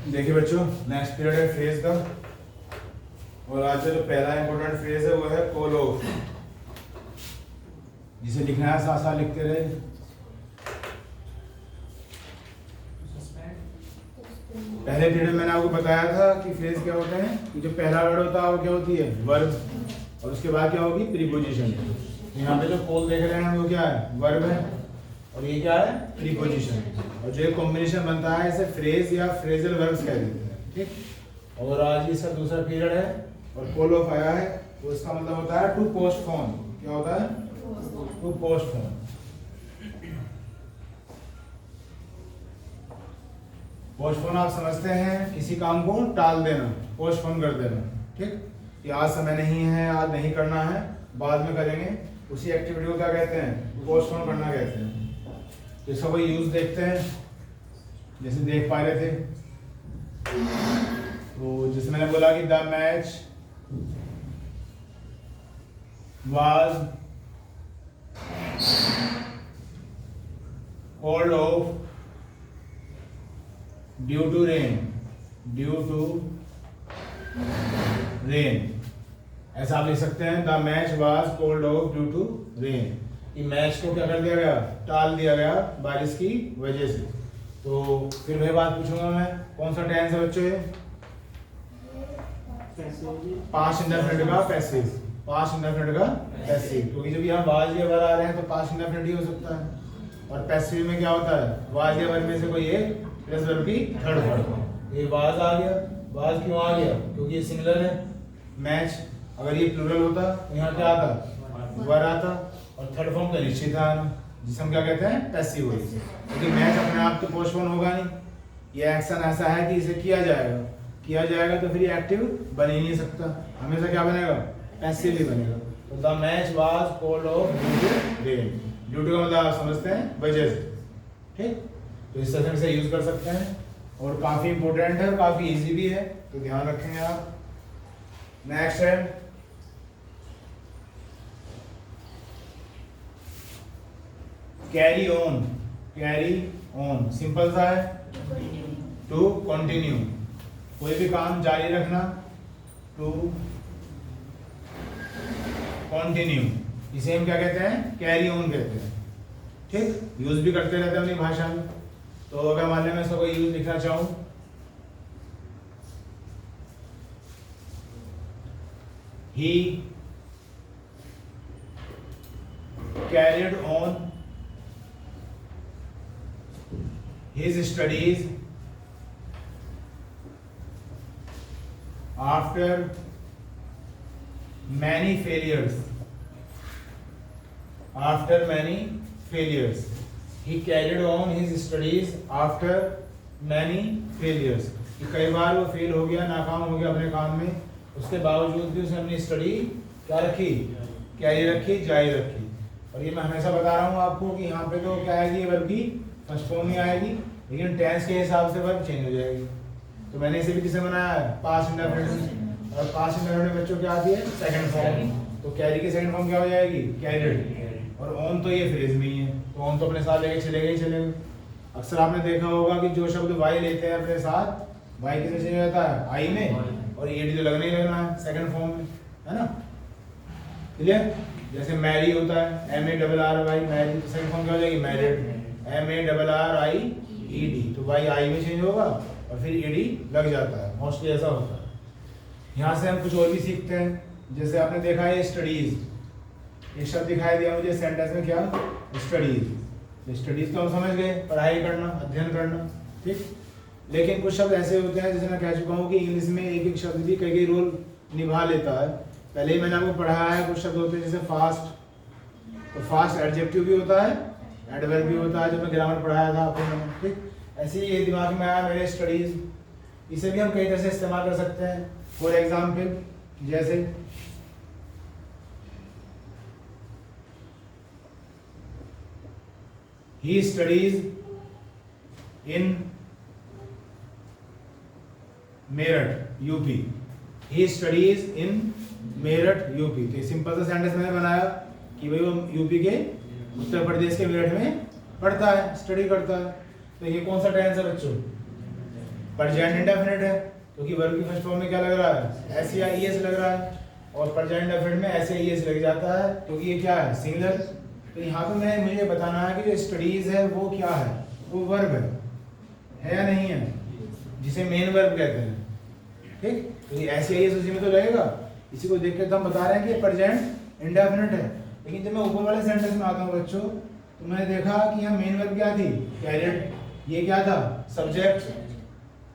देखिए बच्चों, next period है फ्रेज का। और आज का जो पहला इंपॉर्टेंट फ्रेज है वो है कॉल ऑफ, जिसे लिखना है साथ साथ लिखते रहे। पहले पीरियड में मैंने आपको बताया था कि फ्रेज क्या होते हैं, कि जो पहला वर्ड होता है वो क्या होती है, वर्ब, और उसके बाद क्या होगी, प्रीपोजिशन। यहाँ पे जो कॉल देख रहे हैं वो क्या है, वर्ब है, और ये क्या है, प्रीपोजिशन। और जो कॉम्बिनेशन बनता है इसे फ्रेज या फ्रेजल वर्ब्स कह देते हैं। ठीक। और आज इसका दूसरा पीरियड है और कॉल ऑफ आया है, तो इसका मतलब होता है टू पोस्टपोन। क्या होता है, टू पोस्टपोन। पोस्टपोन आप समझते हैं, किसी काम को टाल देना, पोस्टपोन कर देना। ठीक, कि आज समय नहीं है, आज नहीं करना है, बाद में करेंगे, उसी एक्टिविटी को क्या कहते हैं, पोस्टपोन करना कहते हैं। तो इसका कोई यूज देखते हैं, जैसे देख पा रहे थे। तो जैसे मैंने बोला कि the match was called off due to rain, due to rain, ऐसा आप लिख सकते हैं। The match was called off due to rain, कि मैच को क्या कर दिया गया, टाल दिया गया बारिश की वजह से। तो फिर वही बात पूछूंगा मैं, कौन सा टेंस है बच्चों ये, पास्ट इंडेफिनिट का पैसिव, पास्ट इंडेफिनिट का पैसिव, क्योंकि जब यहाँ वाज या वर आ रहे हैं तो पास्ट इंडेफिनिट ही हो सकता है। और पैसिव में क्या होता है, वाज या वर में से कोई एक प्लस वर्ब की थर्ड फॉर्म। ये वाज आ गया, वाज क्यों आ गया, क्योंकि ये सिंगुलर है। मैच अगर ये प्लूरल होता तो यहाँ क्या आता, वर आता, और थर्ड फॉर्म का निश्चित आना, जिसे हम क्या कहते हैं, पैसिव वॉइस। क्योंकि मैच अपने आप तो पोस्टपोन होगा नहीं, ये एक्शन ऐसा है कि इसे किया जाएगा, किया जाएगा तो फिर ये एक्टिव बन ही नहीं सकता, हमेशा क्या बनेगा, पैसिव ही बनेगा। तो the match was called off due to rain, due to का मतलब आप समझते हैं, वजह से। ठीक, तो इस तरह से यूज कर सकते हैं, और काफी इंपॉर्टेंट है, काफी इजी भी है, तो ध्यान रखेंगे आप। नेक्स्ट है carry on, carry on simple सा है, टू कंटिन्यू, कोई भी काम जारी रखना, टू कंटिन्यू, इसे हम क्या कहते हैं, कैरी ऑन कहते हैं। ठीक, यूज भी करते रहते हैं अपनी भाषा में। तो अगर मान लें मैं इसका कोई यूज लिखना चाहूं, ही carried on his studies after many failures, after many failures, he carried on his studies after many failures, कि कई बार वो फेल हो गया, नाकाम हो गया अपने काम में, उसके बावजूद भी उसने अपनी स्टडी क्या रखी, कैरी रखी, जारी रखी। और ये मैं हमेशा बता रहा हूँ आपको कि यहाँ पे तो क्या आएगी, वर्ब की फर्स्ट फॉर्म में आएगी, लेकिन टेंस के हिसाब से वर्ब चेंज हो जाएगी। तो मैंने इसे भी किसे बनाया है, पास्ट इंडेफिनिट, और पास्ट इंडेफिनिट बच्चों क्या आती है, सेकंड फॉर्म। तो कैरी की सेकंड फॉर्म क्या हो जाएगी, कैरिड, और ऑन तो ये फ्रेज में ही है, तो ऑन तो अपने साथ लेके चलेगा ही चलेगा। अक्सर आपने देखा होगा कि जो शब्द वाई लेते हैं अपने साथ, वाई किसमें चेंज हो जाता है, आई में, और ईडी तो लगना ही लगना है सेकंड फॉर्म में, है ना, क्लियर। जैसे मैरी होता है, MARRY, मैरी, तो सेकंड फॉर्म क्या हो जाएगी, मैरिड, MARRIED, तो वाई आई में चेंज होगा और फिर ईडी लग जाता है, मोस्टली ऐसा होता है। यहाँ से हम कुछ और भी सीखते हैं, जैसे आपने देखा है स्टडीज, ये शब्द दिखाई दिया मुझे सेंटेंस में, क्या, स्टडीज। स्टडीज तो हम समझ गए, पढ़ाई करना, अध्ययन करना। ठीक, लेकिन कुछ शब्द ऐसे होते हैं, जैसे मैं कह चुका हूँ कि इंग्लिश में एक एक शब्द भी कई कई रोल निभा लेता है। पहले ही मैंने आपको पढ़ाया है, कुछ शब्द होते हैं जैसे फास्ट, तो फास्ट एडजेक्टिव भी होता है, एडवर्ब भी होता है, जब मैं ग्रामर पढ़ाया था आपको मैंने। ठीक, ऐसे ही ये दिमाग में आया मेरे, स्टडीज, इसे भी हम कई तरह से इस्तेमाल कर सकते हैं। फॉर एग्जाम्पल, जैसे he studies in Meerut UP, he studies in Meerut UP. तो सिंपल सा सेंटेंस मैंने बनाया कि भाई वो यूपी के, उत्तर प्रदेश के मेरठ में पढ़ता है, स्टडी करता है। तो ये कौन सा टेंस है बच्चों, प्रेजेंट इंडेफिनिट है क्योंकि वर्ब की फर्स्ट फॉर्म में क्या लग रहा है, एस या ईएस लग रहा है, और प्रेजेंट इंडेफिनिट में एस या ईएस लग जाता है क्योंकि ये क्या है, सिंगुलर। तो यहाँ पे मुझे बताना है कि जो स्टडीज है वो क्या है, वो वर्ब है या नहीं है, जिसे मेन वर्ब कहते हैं। ठीक, तो ये एस या ईएस उसी में तो लगेगा। इसी को देख के तो हम बता रहे हैं कि ये प्रेजेंट इंडेफिनिट है। लेकिन जब मैं ऊपर वाले सेंटेंस में आता हूँ बच्चों, तो मैंने देखा कि यहाँ मेन वर्ब क्या थी, कैरिड। ये क्या था, सब्जेक्ट,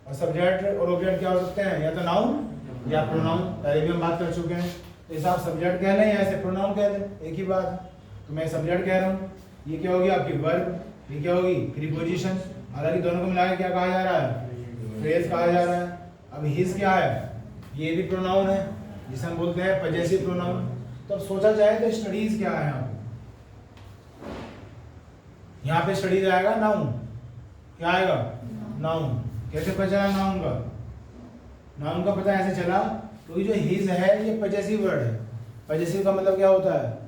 और सब्जेक्ट और ऑब्जेक्ट क्या हो सकते हैं, या तो नाउन या प्रोनाउन। पहले भी हम बात कर चुके हैं। तो इसे आप सब्जेक्ट कह लें या ऐसे प्रोनाउन कह लें, एक ही बात है। तो मैं सब्जेक्ट कह रहा हूँ, ये क्या होगी आपकी वर्ब, ये क्या होगी प्रीपोजिशन। हालांकि दोनों को मिला के क्या कहा जा रहा है, फ्रेज कहा जा रहा है। अब हिज क्या है, ये भी प्रोनाउन है जिसे हम बोलते हैं पजेसिव प्रोनाउन। तो अब सोचा जाए तो स्टडीज क्या है, यहाँ पे स्टडीज आएगा नाउन, क्या आएगा, नाउन। कैसे पता चला नाउन का, नाउन का पता ऐसे चला क्योंकि जो हिज है ये पजेसिव वर्ड है। पजेसिव का मतलब क्या होता है,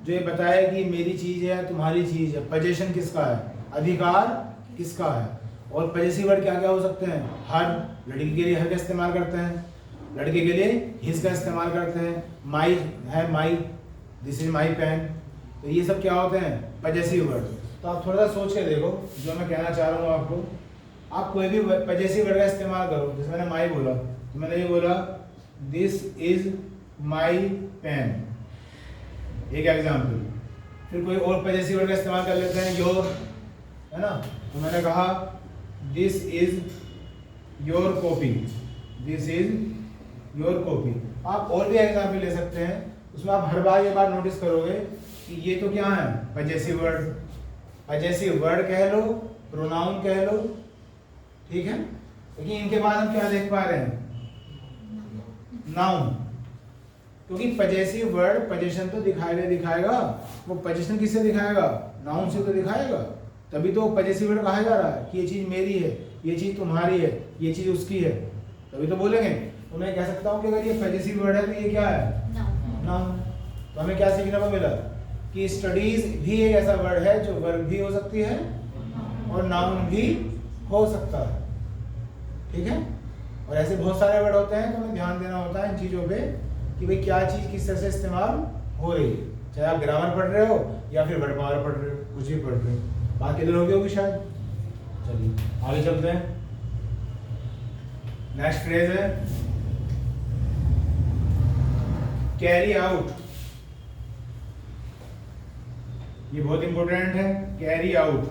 जो ये बताए कि मेरी चीज है, तुम्हारी चीज है। पजेशन किसका है, अधिकार किसका है। और पजेसिव वर्ड क्या क्या हो सकते हैं, हर, लड़की के लिए हर का इस्तेमाल करते हैं, लड़के के लिए हिज का इस्तेमाल करते हैं। माई है, माई, दिस इज माई पेन। तो ये सब क्या होते हैं, पजेसिव वर्ड। तो आप थोड़ा सा सोच के देखो जो मैं कहना चाह रहा हूँ आपको। आप कोई भी पजेसिव वर्ड का इस्तेमाल करो, जैसे मैंने माई बोला तो मैंने ये बोला दिस इज माई पेन, एक एग्जाम्पल। फिर कोई और पजेसिव वर्ड का इस्तेमाल कर लेते हैं, योर, है ना। तो मैंने कहा this is your copy, this is your copy. आप और भी एग्जाम्पल ले सकते हैं, उसमें आप हर बार ये बात नोटिस करोगे कि ये तो क्या है, पजेसिव वर्ड। पजेसिव वर्ड कह लो, प्रोनाउन कह लो, ठीक है। लेकिन इनके बाद हम क्या देख पा रहे हैं, नाउन। क्योंकि पजेसिव वर्ड पजेशन तो दिखाएगा, वो पजेशन किससे दिखाएगा, नाउन से तो दिखाएगा। तभी तो पजेसिव वर्ड कहा जा रहा है कि ये चीज मेरी है, ये चीज तुम्हारी है, ये चीज उसकी है, तभी तो बोलेंगे। तो मैं कह सकता हूँ कि अगर ये पजेसिव वर्ड है तो ये क्या है, नाउन। तो हमें क्या सीखने को मिला कि स्टडीज भी एक ऐसा वर्ड है जो वर्ब भी हो सकती है और नाउन भी हो सकता है, ठीक है। और ऐसे बहुत सारे वर्ड होते हैं, तो हमें ध्यान देना होता है इन चीज़ों पे कि भाई क्या चीज़ किस तरह से इस्तेमाल हो रही है। चाहे आप ग्रामर पढ़ रहे हो या फिर वर्ड पावर पढ़ रहे हो, कुछ भी पढ़ रहे हो। बात किधर होगी शायद। चलिए आगे चलते हैं। नेक्स्ट फ्रेज है कैरी आउट। ये बहुत इंपॉर्टेंट है, कैरी आउट।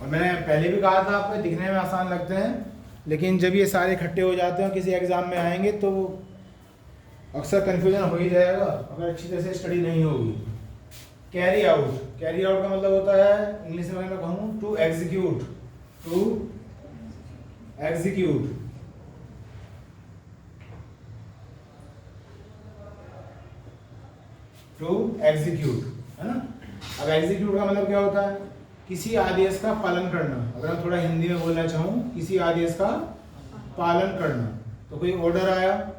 और मैंने पहले भी कहा था आपको दिखने में आसान लगते हैं, लेकिन जब ये सारे इकट्ठे हो जाते हैं किसी एग्जाम में आएंगे तो अक्सर कंफ्यूजन हो ही जाएगा अगर अच्छी तरह से स्टडी नहीं होगी। कैरी आउट, कैरी आउट का मतलब होता है इंग्लिश में मैं कहूँ to execute, to execute. To execute, है ना। अब एग्जीक्यूट का मतलब क्या होता है, किसी आदेश का पालन करना। अगर मैं थोड़ा हिंदी में बोलना चाहूँ, किसी आदेश का पालन करना। तो कोई ऑर्डर आया,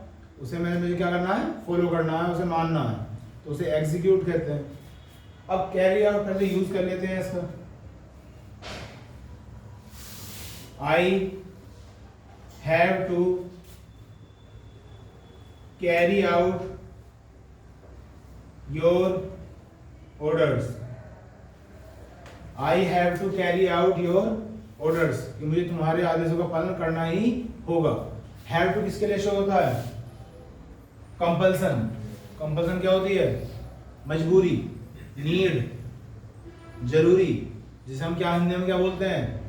उसे मुझे क्या करना है, फॉलो करना है, उसे मानना है, तो उसे एग्जीक्यूट कहते हैं। अब कैरी आउट पहले यूज कर लेते हैं इसका। I have to carry out your orders. I have to carry out your orders, कि मुझे तुम्हारे आदेशों का पालन करना ही होगा। हैव टू किसके लिए शो होता है, कंपल्सन। कंपल्सन क्या होती है, मजबूरी, नीड, जरूरी, जिसे हम क्या हिंदी में क्या बोलते हैं,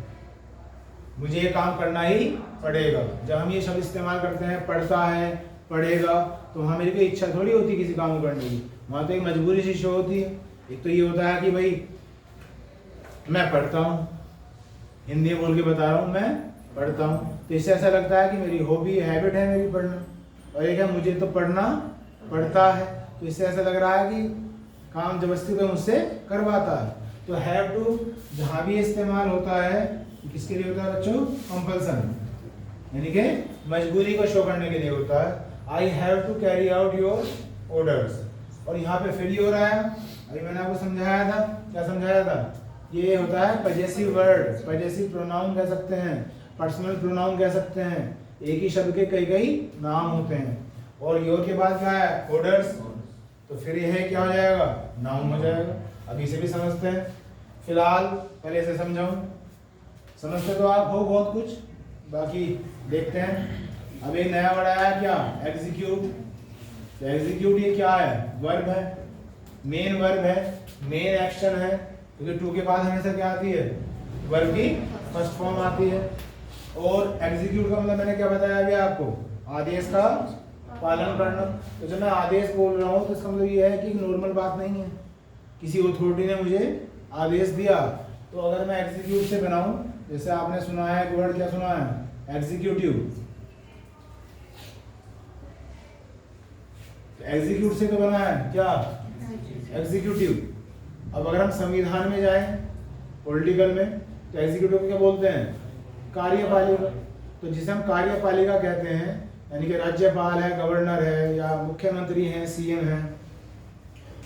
मुझे ये काम करना ही पड़ेगा। जब हम ये शब्द इस्तेमाल करते हैं, पढ़ता है, पढ़ेगा, तो वहाँ मेरी कोई इच्छा थोड़ी होती किसी काम को करने की, वहाँ तो एक मजबूरी सी शो होती है। एक तो ये होता है कि भाई मैं पढ़ता हूँ, हिंदी बोल के बता रहा हूँ मैं पढ़ता हूँ, तो इससे ऐसा लगता है कि मेरी हॉबी, हैबिट है मेरी पढ़ना। और एक है मुझे तो पढ़ना पड़ता है, तो इससे ऐसा लग रहा है कि काम जबरदस्ती कोई मुझसे करवाता है। तो हैव टू जहाँ भी इस्तेमाल होता है किसके लिए होता है बच्चों, कंपल्सन, यानी कि मजबूरी को शो करने के लिए होता है। I have to carry out your orders. और यहाँ पे फिर योर आया, अभी मैंने आपको समझाया था, क्या समझाया था, ये होता है पजेसिव वर्ड, पजेसिव प्रोनाउन कह सकते हैं, पर्सनल प्रोनाउन कह सकते हैं। एक ही शब्द के कई कई नाम होते हैं। और योर के बाद क्या है? ऑर्डर्स। तो फिर यह क्या हो जाएगा? नाउन हो जाएगा। अब इसे भी समझते हैं। फिलहाल पहले इसे समझाऊं। समझते तो आप हो बहुत कुछ, बाकी देखते हैं। अब एक नया वर्ड आया क्या? एग्जीक्यूट। एग्जीक्यूट ये क्या है? वर्ब है, मेन वर्ब है, मेन एक्शन है, क्योंकि टू के बाद हमेशा क्या आती है? वर्ब की फर्स्ट फॉर्म आती है। और एग्जीक्यूट का मतलब मैंने क्या बताया अभी आपको? आदेश का पालन करना। तो जब मैं आदेश बोल रहा हूँ तो इसका मतलब ये है कि नॉर्मल बात नहीं है, किसी अथॉरिटी ने मुझे आदेश दिया। तो अगर मैं एग्जीक्यूट से बनाऊं, जैसे आपने सुना है एक वर्ड, क्या सुना है? एग्जीक्यूटिव। एग्जीक्यूट से तो बना है क्या? एग्जीक्यूटिव। अब अगर हम संविधान में जाएं, पॉलिटिकल में, तो एग्जीक्यूटिव को क्या बोलते हैं? कार्यपालिका। तो जिसे हम कार्यपालिका कहते हैं, यानी कि राज्यपाल है, गवर्नर है, या मुख्यमंत्री हैं, सीएम है,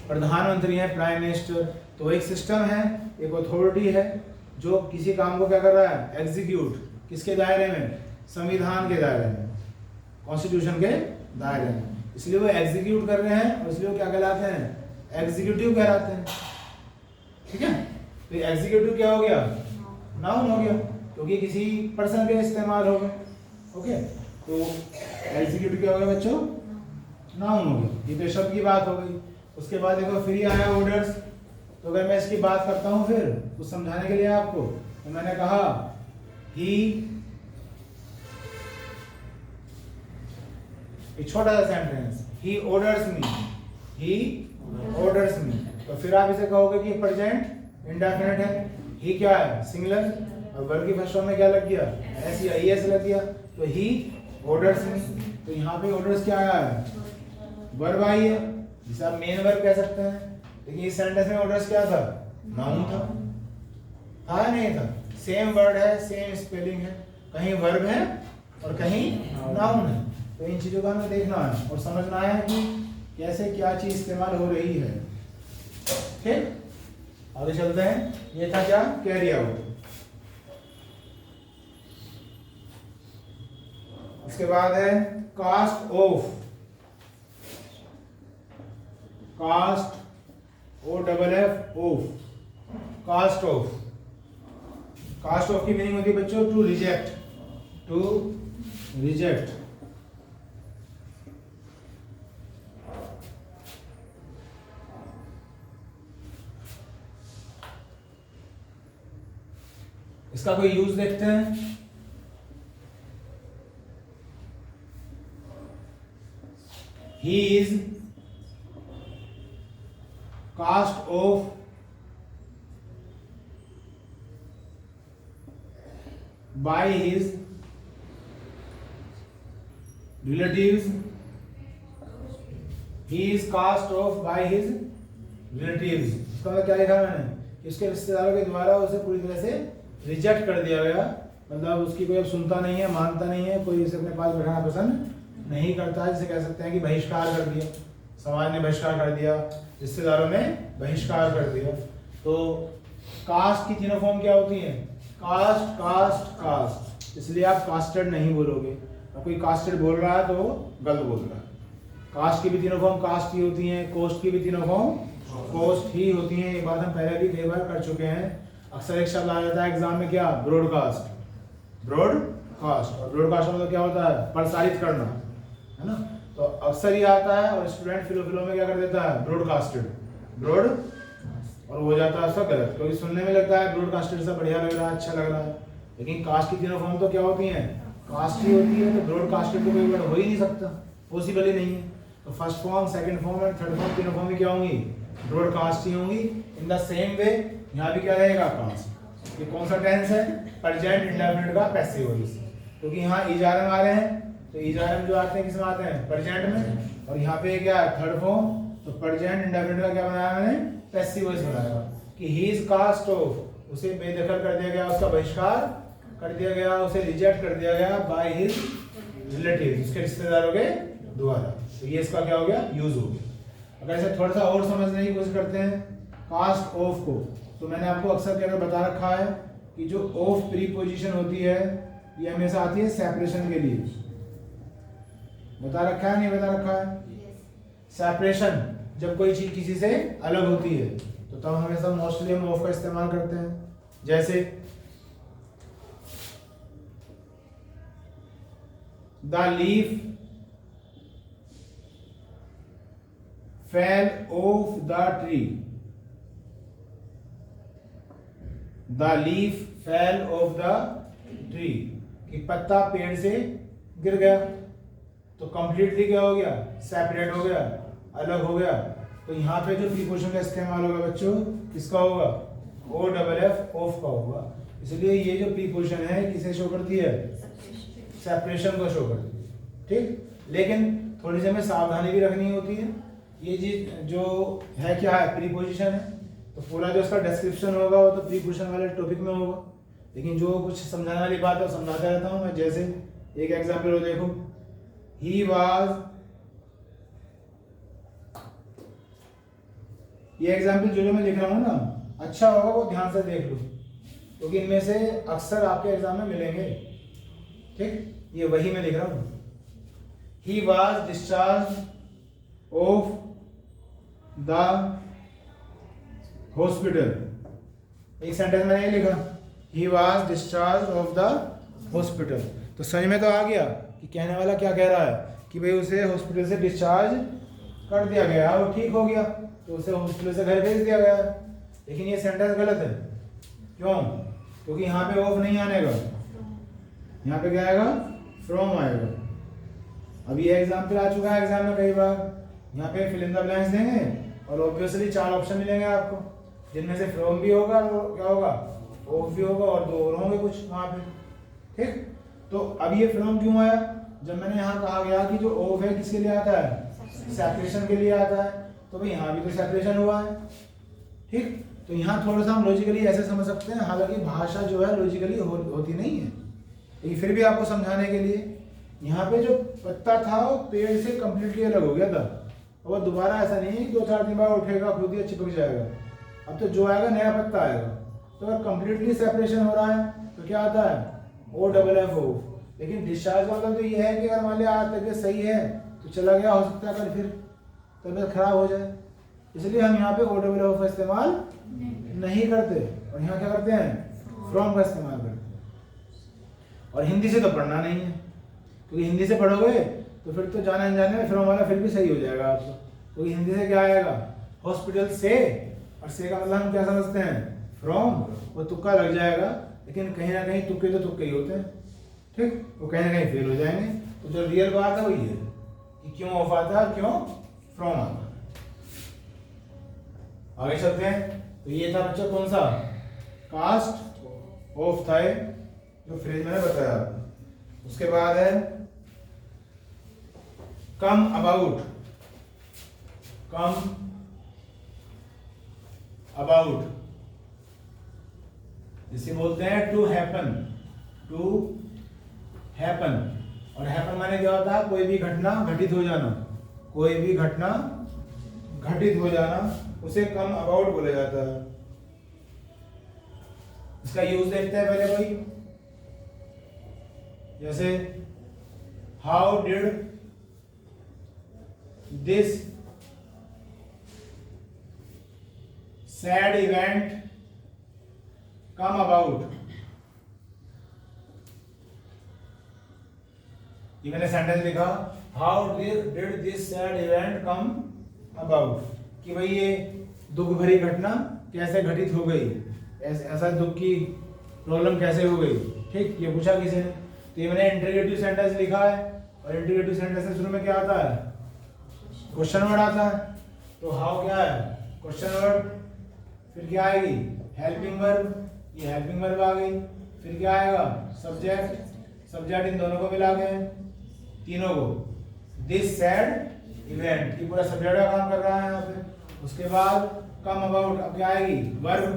प्रधानमंत्री है, प्राइम मिनिस्टर। तो एक सिस्टम है, एक अथॉरिटी है जो किसी काम को क्या कर रहा है? एग्जीक्यूट। किसके दायरे में? संविधान के दायरे में, कॉन्स्टिट्यूशन के दायरे में। इसलिए वो एग्जीक्यूट कर रहे हैं, और इसलिए वो क्या कहलाते हैं? एग्जीक्यूटिव कहलाते हैं। ठीक है। तो एग्जीक्यूटिव क्या हो गया? नाउन हो गया, क्योंकि किसी पर्सन के इस्तेमाल हो गए। ओके, तो एग्जीक्यूटिव क्या हो गया बच्चों? नाउन हो गया। ये तो शब्द की बात हो गई। उसके बाद देखो फिर आया ऑर्डर्स। तो अगर मैं इसकी बात करता हूं फिर कुछ समझाने के लिए आपको, तो मैंने कहा ही, एक छोटा सा सेंटेंस, ही ऑर्डर्स मी, ही ऑर्डर्स मी। तो फिर आप इसे कहोगे कि प्रेजेंट इंडेफिनिट है। ही क्या है? सिंगुलर। और वर्ब की फर्स्ट फॉर्म में क्या लग गया? एस या ईएस लग गया। तो ही ऑर्डर्स मी। तो यहाँ पे ऑर्डर्स क्या आया है? वर्ब आई है, जिसे आप मेन वर्ब कह सकते हैं। लेकिन इस सेंटेंस में ऑर्डर्स क्या था? नाउन था। था या नहीं था? सेम वर्ड है, सेम स्पेलिंग है, कहीं वर्ब है और कहीं नाउन है। तो इन चीजों का हमें देखना है और समझना है कि कैसे क्या चीज इस्तेमाल हो रही है। ठीक, आगे चलते हैं। ये था क्या? Carry out. इसके बाद है cast off. Cast OFF off, cast off. Cast off की मीनिंग होती है बच्चों टू रिजेक्ट, टू रिजेक्ट। इसका कोई यूज देखते हैं। He is cast off by his relatives. He is cast off by his relatives. इसका मतलब क्या लिखा मैंने? इसके रिश्तेदारों के द्वारा उसे पूरी तरह से रिजेक्ट कर दिया गया। मतलब उसकी कोई अब सुनता नहीं है, मानता नहीं है, कोई इसे अपने पास बैठाना पसंद नहीं करता है। जिसे कह सकते हैं कि बहिष्कार कर दिया, समाज ने बहिष्कार कर दिया, रिश्तेदारों ने बहिष्कार कर दिया। तो कास्ट की तीनों फॉर्म क्या होती हैं? Cast, cast, cast. इसलिए आप कास्टेड नहीं बोलोगे। अब कोई कास्टेड बोल रहा है तो वो गलत बोल रहा है। कास्ट की भी तीनों फॉर्म कास्ट ही होती हैं, कोस्ट की भी तीनों फॉर्म कोस्ट ही होती हैं। ये बात हम पहले भी कई बार कर चुके हैं। अक्सर एक शब्द आ जाता है एग्जाम में, क्या? ब्रॉडकास्ट। ब्रॉडकास्ट, और ब्रॉडकास्ट मतलब क्या होता है? प्रसारित करना, है ना। तो अक्सर ही आता है और स्टूडेंट फिलो में क्या कर देता है? ब्रॉडकास्टेड, ब्रॉड, और हो जाता है उसका गलत, क्योंकि सुनने में लगता है ब्रॉडकास्टेड से बढ़िया लग रहा है, अच्छा लग रहा है। लेकिन कास्ट की तीनों फॉर्म तो क्या होती हैं? कास्ट ही होती है। तो ब्रॉडकास्टेड तो कोई वर्ड हो ही नहीं सकता, पॉसिबल ही नहीं है। तो फर्स्ट फॉर्म, सेकंड फॉर्म और थर्ड फॉर्म तीनों फॉर्म में क्या होंगी? ब्रॉडकास्ट ही होंगी। इन द सेम वे यहाँ भी क्या रहेगा? कास्ट। ये कौन सा टेंस है? प्रेजेंट इंडेफिनिट का पैसिव वॉइस, क्योंकि यहाँ इजारम आ रहे हैं। तो इजारम जो आते हैं किस में आते हैं? प्रेजेंट में। और यहाँ पे क्या है? Third form. तो प्रेजेंट इंडेफिनिट का क्या बनाया मैंने? पैसिव वॉइस बनाया कि ही इज कास्ट ऑफ, उसे बेदखल कर दिया गया, उसका बहिष्कार कर दिया गया, उसे रिजेक्ट कर दिया गया बाय हिज रिलेटिव्स, उसके रिश्तेदारों के द्वारा। तो ये इसका क्या हो गया? यूज हो गया। अगर इसे थोड़ा सा और समझने की कोशिश करते हैं, कास्ट ऑफ को, तो मैंने आपको अक्सर क्या बता रखा है कि जो ऑफ प्रीपोजिशन होती है ये हमेशा आती है सेपरेशन के लिए। बता रखा है नहीं बता रखा है? सेपरेशन, जब कोई चीज किसी से अलग होती है तो तब हमेशा मोस्टली हम ऑफ का इस्तेमाल करते हैं। जैसे the leaf fell off the tree, the leaf fell off the tree, कि पत्ता पेड़ से गिर गया, तो कंप्लीटली क्या हो गया? सेपरेट हो गया, अलग हो गया। तो यहाँ पे जो प्रीपोजिशन का इस्तेमाल होगा बच्चों किसका होगा? ओ डबल एफ, ऑफ का होगा। इसलिए ये जो प्रीपोजिशन है किसे शो करती है? सेपरेशन को शो करती है। ठीक, लेकिन थोड़ी सी हमें सावधानी भी रखनी होती है। ये चीज जो है क्या है? प्रीपोजिशन है, तो पूरा जो इसका डिस्क्रिप्शन होगा वो तो प्रीपोजिशन वाले टॉपिक में होगा, लेकिन जो कुछ समझाने वाली बात है समझाता रहता हूँ मैं। जैसे एक एग्जाम्पल हो, देखो, ही वाज, ये एग्जाम्पल जो मैं लिख रहा हूँ ना, अच्छा होगा वो ध्यान से देख लो, क्योंकि इनमें से अक्सर आपके एग्जाम में मिलेंगे। ठीक, ये वही मैं लिख रहा हूँ। He was discharge of the hospital, एक सेंटेंस मैंने ये लिखा, he was discharge of the hospital. तो समझ में तो आ गया कि कहने वाला क्या कह रहा है कि भाई उसे हॉस्पिटल से डिस्चार्ज कर दिया गया, वो ठीक हो गया, तो उसे हॉस्पिटल से घर भेज दिया गया। लेकिन ये सेंटेंस गलत है। क्यों? क्योंकि यहाँ पे ऑफ नहीं आने का, यहाँ पे क्या आएगा? फ्रॉम आएगा। अब ये एग्जाम्पल आ चुका है एग्जाम में कई बार। यहाँ पे फिल इन द ब्लैंक्स देंगे और ऑब्वियसली 4 ऑप्शन मिलेंगे आपको, जिनमें से फ्रॉम भी होगा और क्या होगा? ऑफ भी होगा, और 2 और होंगे कुछ वहाँ पे। ठीक, तो अब ये फ्रॉम क्यों आया? जब मैंने यहाँ कहा गया कि जो ऑफ है किसके लिए आता है? सेपरेशन के लिए आता है, तो भाई यहाँ भी तो सेपरेशन हुआ है। ठीक, तो यहाँ थोड़ा सा हम लॉजिकली ऐसे समझ सकते हैं, हालांकि भाषा जो है लॉजिकली होती नहीं है, लेकिन फिर भी आपको समझाने के लिए, यहाँ पे जो पत्ता था वो पेड़ से कंप्लीटली अलग हो गया था, और दोबारा ऐसा नहीं है कि 2-4 दिन बाद उठेगा खुद ही चिपक जाएगा। अब तो जो आएगा नया पत्ता आएगा। तो अगर कंप्लीटली सेपरेशन हो रहा है तो क्या आता है? O double F O. लेकिन डिस्चार्ज का मतलब तो ये है कि अगर मान लिया आज तबियत सही है तो चला गया, हो सकता है कल फिर तबियत खराब हो जाए, इसलिए हम यहाँ पे ओ डबल एफ का इस्तेमाल नहीं करते, और यहाँ क्या करते हैं? फ्रॉम का इस्तेमाल करते हैं। और हिंदी से तो पढ़ना नहीं है, क्योंकि हिंदी से पढ़ोगे तो फिर तो जाने अनजाने में फ्रॉम वाला फिर भी सही हो जाएगा आपको, क्योंकि हिंदी से क्या आएगा? हॉस्पिटल से, और से का मतलब हम क्या समझते हैं? फ्रॉम, वो तुक्का लग जाएगा, लेकिन कहीं ना कहीं तुक्के तो तुक्के ही होते हैं। ठीक, वो कहीं ना कहीं फेल हो जाएंगे। तो जो रियल बात है वही है कि क्यों ऑफ आता है, क्यों फ्रॉम आता है। आगे चलते हैं। तो ये था बच्चा कौन सा? कास्ट ऑफ था, जो फ्रेज मैंने बताया आपको। उसके बाद है कम अबाउट, कम अबाउट जिसे बोलते हैं टू हैपन, टू हैपन। और हैपन माने क्या होता है? कोई भी घटना घटित हो जाना, कोई भी घटना घटित हो जाना, उसे कम अबाउट बोला जाता है। इसका यूज देखते हैं पहले कोई, जैसे how did this sad event come about. ये मैंने सेंटेंस लिखा, how did this sad event come about, कि भाई ये दुख भरी घटना कैसे घटित हो गई, ऐसा दुख की प्रॉब्लम कैसे हो गई। ठीक, ये पूछा किसी ने, तो ये मैंने इंटरोगेटिव सेंटेंस लिखा है, और इंटरोगेटिव सेंटेंस से शुरू में क्या आता है? क्वेश्चन वर्ड आता है। तो हाउ क्या है? Question word. फिर क्या आएगी? हेल्पिंग वर्ब, ये हेल्पिंग वर्ब आ गई। फिर क्या आएगा? सब्जेक्ट, सब्जेक्ट इन दोनों को मिला के, तीनों को, दिस सैड इवेंट, ये पूरा सब्जेक्ट का काम कर रहा है यहाँ पे। उसके बाद कम अबाउट, अब क्या आएगी? वर्ब,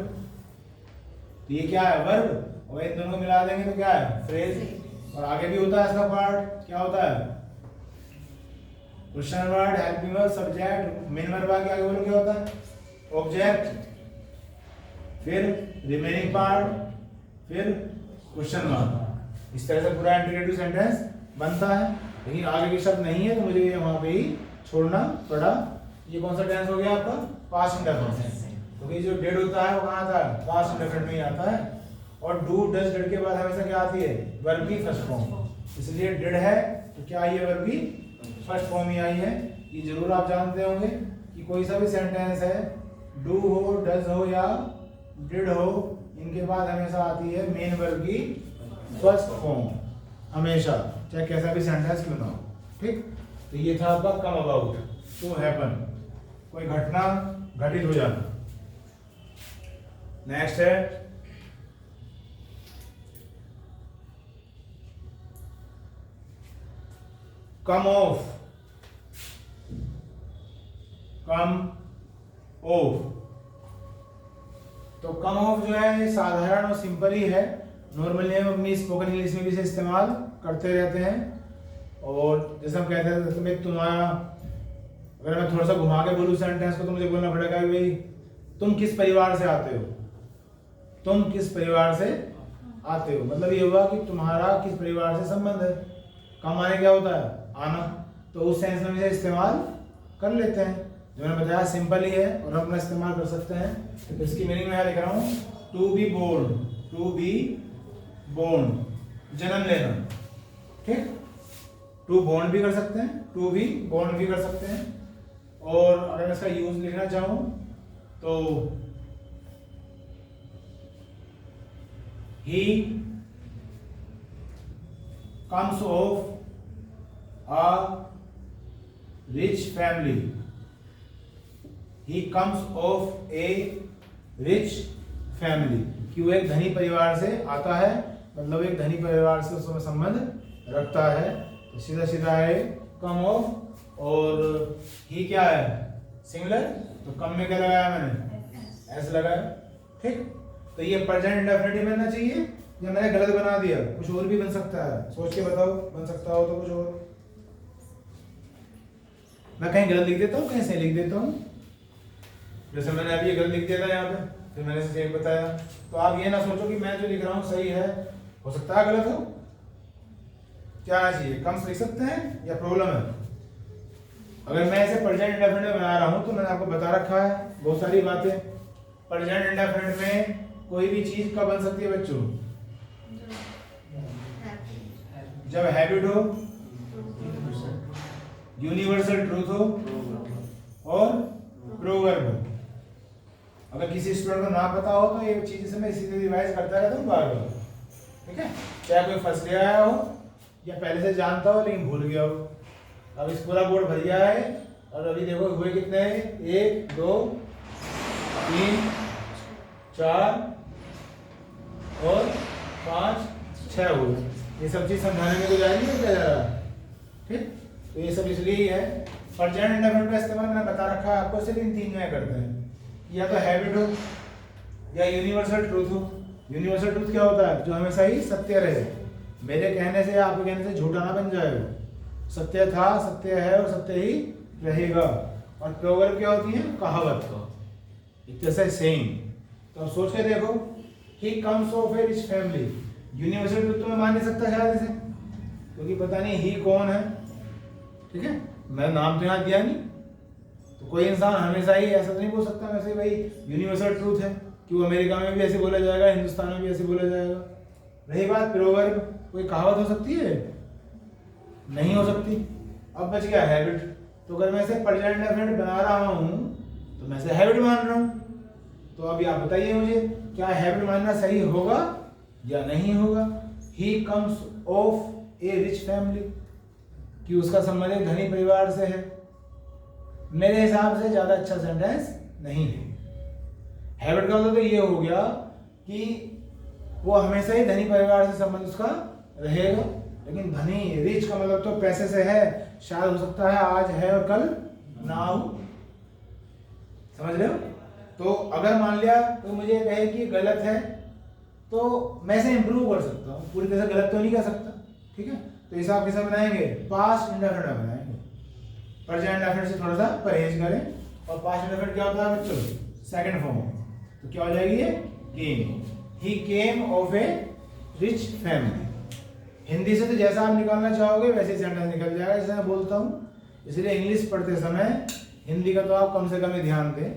तो ये क्या है? वर्ब, और इन दोनों को मिला देंगे तो क्या है? फ्रेज। और आगे भी होता है इसका पार्ट, क्या होता है? Question word, helping verb, subject, main verb आगे बोलो क्या होता है? ऑब्जेक्ट, फिर रिमेनिंग पार्ट, फिर क्वेश्चन मार्क। इस तरह से पूरा इंटीग्रेटिव सेंटेंस बनता है। लेकिन आगे के शब्द नहीं है तो मुझे ये वहां पे ही छोड़ना पड़ा। ये कौन सा टेंस हो गया आपका? Past indefinite. क्योंकि जो डेड होता है वो कहाँ आता है? पास्ट इंडेफिनिट में ही आता है। और डू डज डेड के बाद हमेशा क्या आती है? वर्ब की फर्स्ट फॉर्म। इसलिए डेड है तो क्या आई है? वर्ब की फर्स्ट फॉर्म ही आई है। ये जरूर आप जानते होंगे कि कोई सा भी सेंटेंस है, डू हो, डज हो या डिड हो, इनके बाद हमेशा आती है मेन वर्ब की फर्स्ट फॉर्म, हमेशा, चाहे कैसा भी सेंटेंस क्यों ना हो। ठीक, तो ये था आपका कम अबाउट, टू हैपन, कोई घटना घटित हो जाना। नेक्स्ट है कम ऑफ, कम ऑफ। तो कम ऑफ जो है साधारण और सिंपल ही है। नॉर्मली हम अपनी स्पोकन इंग्लिश में भी इसे इस्तेमाल करते रहते हैं। और जैसे हम कहते हैं तुम्हें तुम्हारा, अगर मैं थोड़ा सा घुमा के बोलूं सेंटेंस को तो मुझे बोलना पड़ेगा कि भाई तुम किस परिवार से आते हो, तुम किस परिवार से आते हो। मतलब ये हुआ कि तुम्हारा किस परिवार से संबंध है। कम आने क्या होता है? आना। तो उस सेंस में इसे इस्तेमाल कर लेते हैं। जो मैंने बताया सिंपल ही है और हम अपना इस्तेमाल कर सकते हैं। तो इसकी मीनिंग में लिख रहा हूँ to be born, to be born, जन्म लेना। ठीक, टू बोर्न भी कर सकते हैं, टू बी बोर्न भी कर सकते हैं। और अगर मैं इसका यूज लिखना चाहूं तो he comes of a rich family, he comes of a rich family, कि वो एक धनी परिवार से आता है, मतलब एक धनी परिवार से उसमें संबंध रखता है। तो सीधा सीधा है कम ऑफ। और ही क्या है? सिंगुलर, तो कम में क्या लगाया मैंने? एस लगाया। ठीक, तो ये प्रेजेंट इंडेफिनिट बनना चाहिए या मैंने गलत बना दिया? कुछ और भी बन सकता है, सोच के बताओ। बन सकता हो तो कुछ और। मैं कहीं गलत लिख देता हूँ, कहीं सही लिख देता हूँ। जैसे मैंने अभी ये गलत लिख दिया था यहाँ पे, फिर मैंने सही बताया। तो आप ये ना सोचो कि मैं जो लिख रहा हूँ सही है, हो सकता है गलत हो। क्या आना चाहिए? कम से लिख सकते हैं या प्रॉब्लम है? अगर मैं इसे प्रेजेंट इंडेफिनिट बना रहा हूँ तो मैंने आपको बता रखा है बहुत सारी बातें। प्रेजेंट इंडेफिनिट में कोई भी चीज कब बन सकती है बच्चों? जब हैबिट हो, यूनिवर्सल ट्रूथ हो और प्रोवर्ब हो। अगर किसी स्टूडेंट को ना पता हो तो ये चीज से मैं इसी से रिवाइज करता रहता हूँ बार बार। ठीक है, चाहे कोई फंस गया हो या पहले से जानता हो लेकिन भूल गया हो। अब इस पूरा बोर्ड भर गया है और अभी देखो हुए कितने हैं? 1 2 3 4 और 5 6 हुए। ये सब चीज समझाने में तो जाएगी नहीं क्या जा रहा? ठीक, तो ये सब इसलिए ही है। प्रेजेंट इंडेफिनिट का इस्तेमाल मैंने बता रखा है आपको, सिर्फ इन 3 में करते हैं। या तो हैबिट हो या यूनिवर्सल ट्रूथ हो। यूनिवर्सल ट्रूथ क्या होता है? जो हमेशा ही सत्य रहे, मेरे कहने से या आपके कहने से झूठा ना बन जाए। वो सत्य था, सत्य है और सत्य ही रहेगा। और प्रोवर्ब क्या होती है? कहावत का, एक तरह से सेइंग। तो अब सोच के देखो, he comes of a rich family. Universal truth तो मैं मान नहीं सकता शायद इसे, क्योंकि पता नहीं ही कौन है। ठीक है, मैं नाम तो यहाँ दिया नहीं, तो कोई इंसान हमेशा ही ऐसा नहीं बोल सकता वैसे भाई यूनिवर्सल ट्रूथ है कि वो अमेरिका में भी ऐसे बोला जाएगा, हिंदुस्तान में भी ऐसे बोला जाएगा। रही बात प्रोवर्ब, कोई कहावत हो सकती है? नहीं हो सकती। अब बच गया हैबिट। तो अगर मैं इसे प्रेजेंट इंडेफिनिट बना रहा हूँ तो मैं इसे हैबिट मान रहा हूँ। तो अभी आप बताइए मुझे, क्या हैबिट मानना सही होगा या नहीं होगा? He comes of a rich family, कि उसका संबंध एक धनी परिवार से है। मेरे हिसाब से ज्यादा अच्छा सेंटेंस नहीं है। हैबिट का मतलब तो ये हो गया कि वो हमेशा ही धनी परिवार से संबंध उसका रहेगा। लेकिन धनी, रिच का मतलब तो पैसे से है, शायद हो सकता है आज है और कल ना हो। समझ रहे हो? तो अगर मान लिया तो मुझे कहे कि गलत है तो मैं इसे इंप्रूव कर सकता हूँ, पूरी तरह से गलत तो नहीं कर सकता। ठीक है, तो हिसाब कैसे बनाएंगे? पास्ट इंडेफिनिट बनाएंगे। प्रेजेंट इंडेफिनिट से थोड़ा सा परहेज करें। और पास्ट इंडेफिनिट क्या होता है बच्चों? Second form. तो क्या हो जाएगी ये came. He came of a rich family. Hindi से तो जैसा आप निकालना चाहोगे वैसे सेंटेंस निकल जाएगा जैसे मैं बोलता हूँ, इसलिए इंग्लिश पढ़ते समय हिंदी का तो आप कम से कम ही ध्यान दें,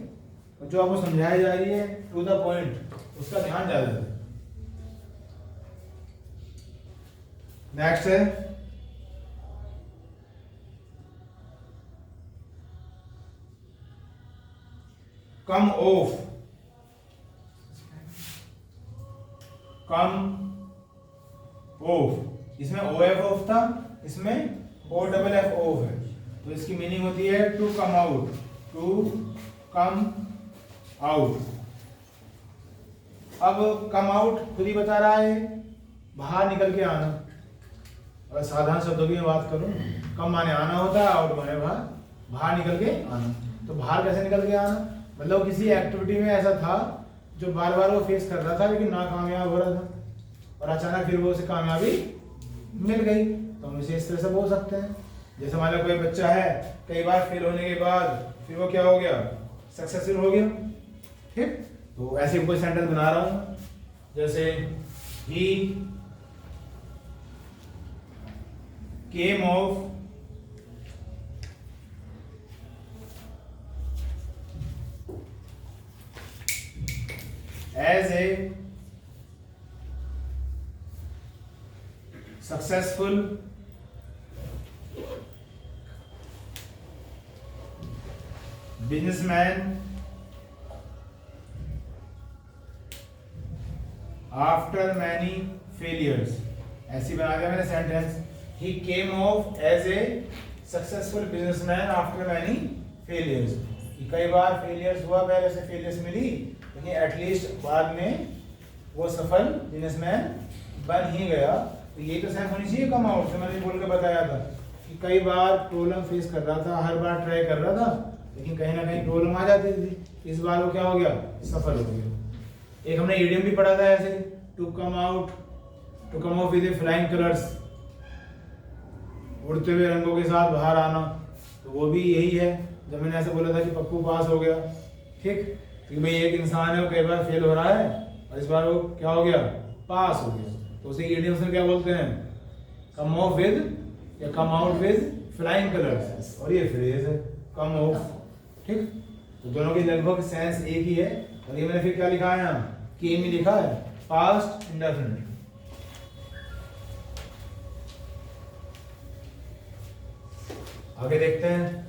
और जो आपको समझाई जा रही है टू द पॉइंट उसका ध्यान ज्यादा दें। नेक्स्ट है कम ऑफ। कम ऑफ, इसमें ओ एफ ऑफ था, इसमें ओ डबल एफ ऑफ है, तो इसकी मीनिंग होती है to come out. To come out. अब कम आउट खुद ही बता रहा है बाहर निकल के आना। और साधारण शब्दों की मैं बात करूं, कम माने आना होता है, आउट माने बाहर, बाहर निकल के आना। तो बाहर कैसे निकल के आना, मतलब किसी एक्टिविटी में ऐसा था जो बार बार वो फेस कर रहा था लेकिन नाकामयाब हो रहा था, और अचानक फिर वो उसे कामयाबी मिल गई, तो हम इसे इस तरह से बोल सकते हैं। जैसे मान लो कोई बच्चा है, कई बार फेल होने के बाद फिर वो क्या हो गया, सक्सेसफुल हो गया। ठीक, तो ऐसे कोई सेंटेंस बना रहा हूं, जैसे ही came of as a successful businessman after many failures। ऐसी बना दिया मैंने sentence, he came off as a successful businessman after many failures। कई बार फेलियर्स हुआ, पहले से फेलियर्स मिली, लेकिन एटलीस्ट बाद में वो सफल बिजनेसमैन बन ही गया। तो ये तो सेंस होनी चाहिए कम आउट से, मैंने बोल के बताया था कि कई बार प्रॉब्लम फेस कर रहा था, हर बार ट्राई कर रहा था, लेकिन कहीं ना कहीं प्रॉब्लम आ जाती थी। इस बार वो क्या हो गया, सफल हो गया। एक हमने इडियम भी पढ़ा था ऐसे, to come out, to come off with flying colours, उड़ते हुए रंगों के साथ बाहर आना। तो वो भी यही है, जब मैंने ऐसे बोला था कि पप्पू पास हो गया। ठीक, क्योंकि भाई एक इंसान है वो कई बार फेल हो रहा है और इस बार वो क्या हो गया, पास हो गया। तो उसे इडियम्स में क्या बोलते हैं, कम ऑफ विद या come out with flying colours, और ये फ्रेज है कम ऑफ। ठीक, तो दोनों की लगभग सेंस एक ही है। और ये मैंने फिर क्या लिखा है यहाँ, केम ही लिखा है, पास्ट इंडेफिनिट। आगे देखते हैं,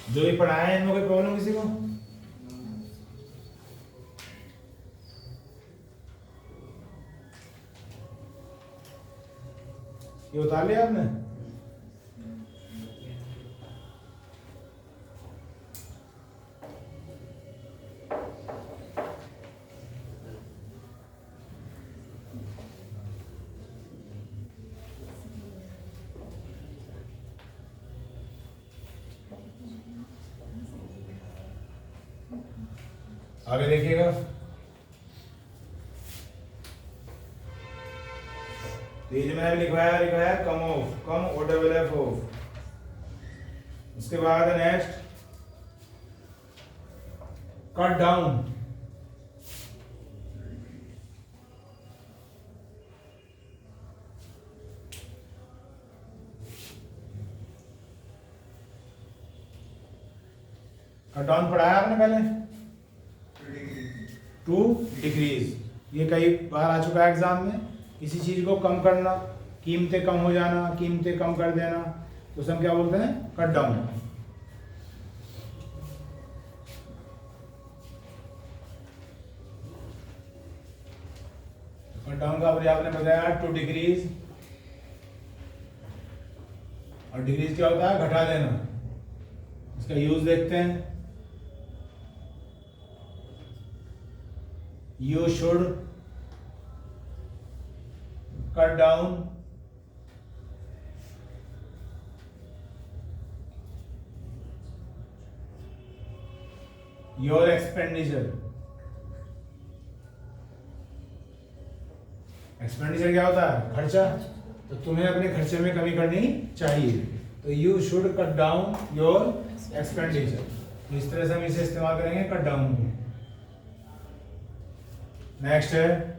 जो भी पढ़ाया है इनमें कोई प्रॉब्लम किसी को? ये उतार लिया आपने? आगे देखिएगा, तो ये जो मैंने लिखा है come off, come O double F off. उसके बाद next cut down. Cut down पढ़ाया आपने पहले, टू डिक्रीज। ये कई बार आ चुका है एग्जाम में, किसी चीज को कम करना, कीमतें कम हो जाना, कीमतें कम कर देना, तो उसे हम क्या बोलते हैं, कट डाउन। कट डाउन का आपने बताया टू डिक्रीज, और डिक्रीज क्या होता है, घटा देना। इसका यूज देखते हैं, you should cut down your expenditure. Expenditure क्या होता है? खर्चा। तो तुम्हें अपने खर्चे में कमी करनी चाहिए, तो you should cut down your expenditure. तो इस तरह से हम इसे इस्तेमाल करेंगे, कट डाउन को। नेक्स्ट है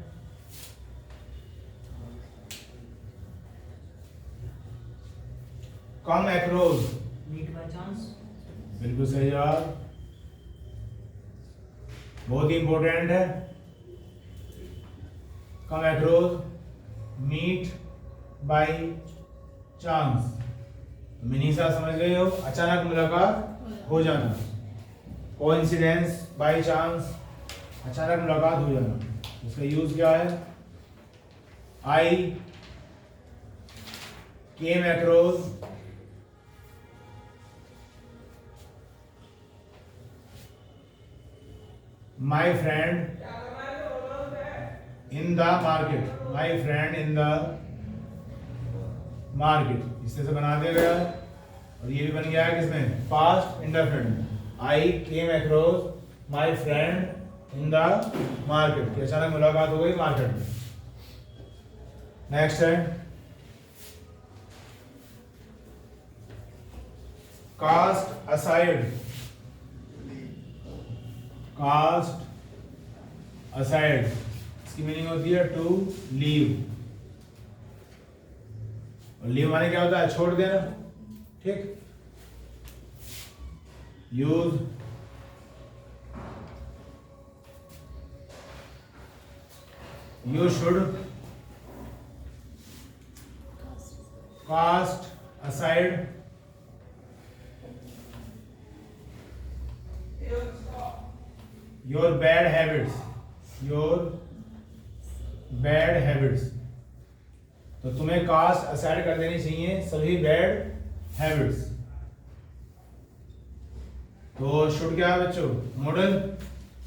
come across. Meet by chance. बिल्कुल सही जवाब, बहुत ही इंपॉर्टेंट है। Come across, meet by chance. Meaning सा समझ गए हो? अचानक मुलाकात हो जाना, कोइंसिडेंस, बाय चांस, अचानक मुलाकात हो जाना। इसका यूज क्या है? I came across my friend in the market. My friend in the market. इस तरह से बना दिया गया, और ये भी बन गया है किसमें? Past indefinite. I came across my friend in the market, कि अचानक मुलाकात हो गई मार्केट में। नेक्स्ट है कास्ट असाइड। कास्ट असाइड, इसकी मीनिंग होती है टू लीव। और लीव माने क्या होता है? छोड़ देना। ठीक, use you should cast aside your bad habits. Your bad habits, तो तुम्हें कास्ट असाइड कर देनी चाहिए सभी बैड हैबिट्स। तो शुड क्या है बच्चों? मॉडल।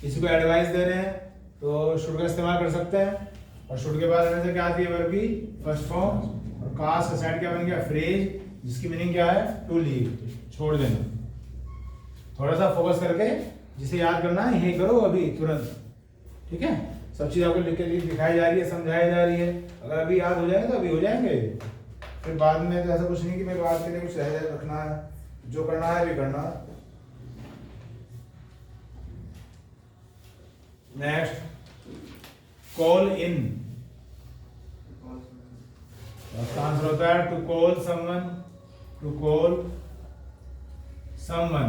किसी को एडवाइस दे रहे हैं तो शुड का इस्तेमाल कर सकते हैं, और शुड के बाद हमें से क्या आती है? वर्ब की फर्स्ट फॉर्म। और कास्ट असाइड क्या बन गया? फ्रेज, जिसकी मीनिंग क्या है? टू लीव, छोड़ देना। थोड़ा सा फोकस करके जिसे याद करना है यही करो अभी तुरंत। ठीक है, सब चीज आपको लिख के दिखाई जा रही है, समझाई जा रही है। अगर अभी याद हो जाएंगे तो अभी हो जाएंगे, फिर बाद में तो ऐसा कुछ नहीं कि मेरे बाद के लिए कुछ रह रखना है। जो करना है अभी करना है। Next call in. इसका आंसर होता है to call someone. To call someone,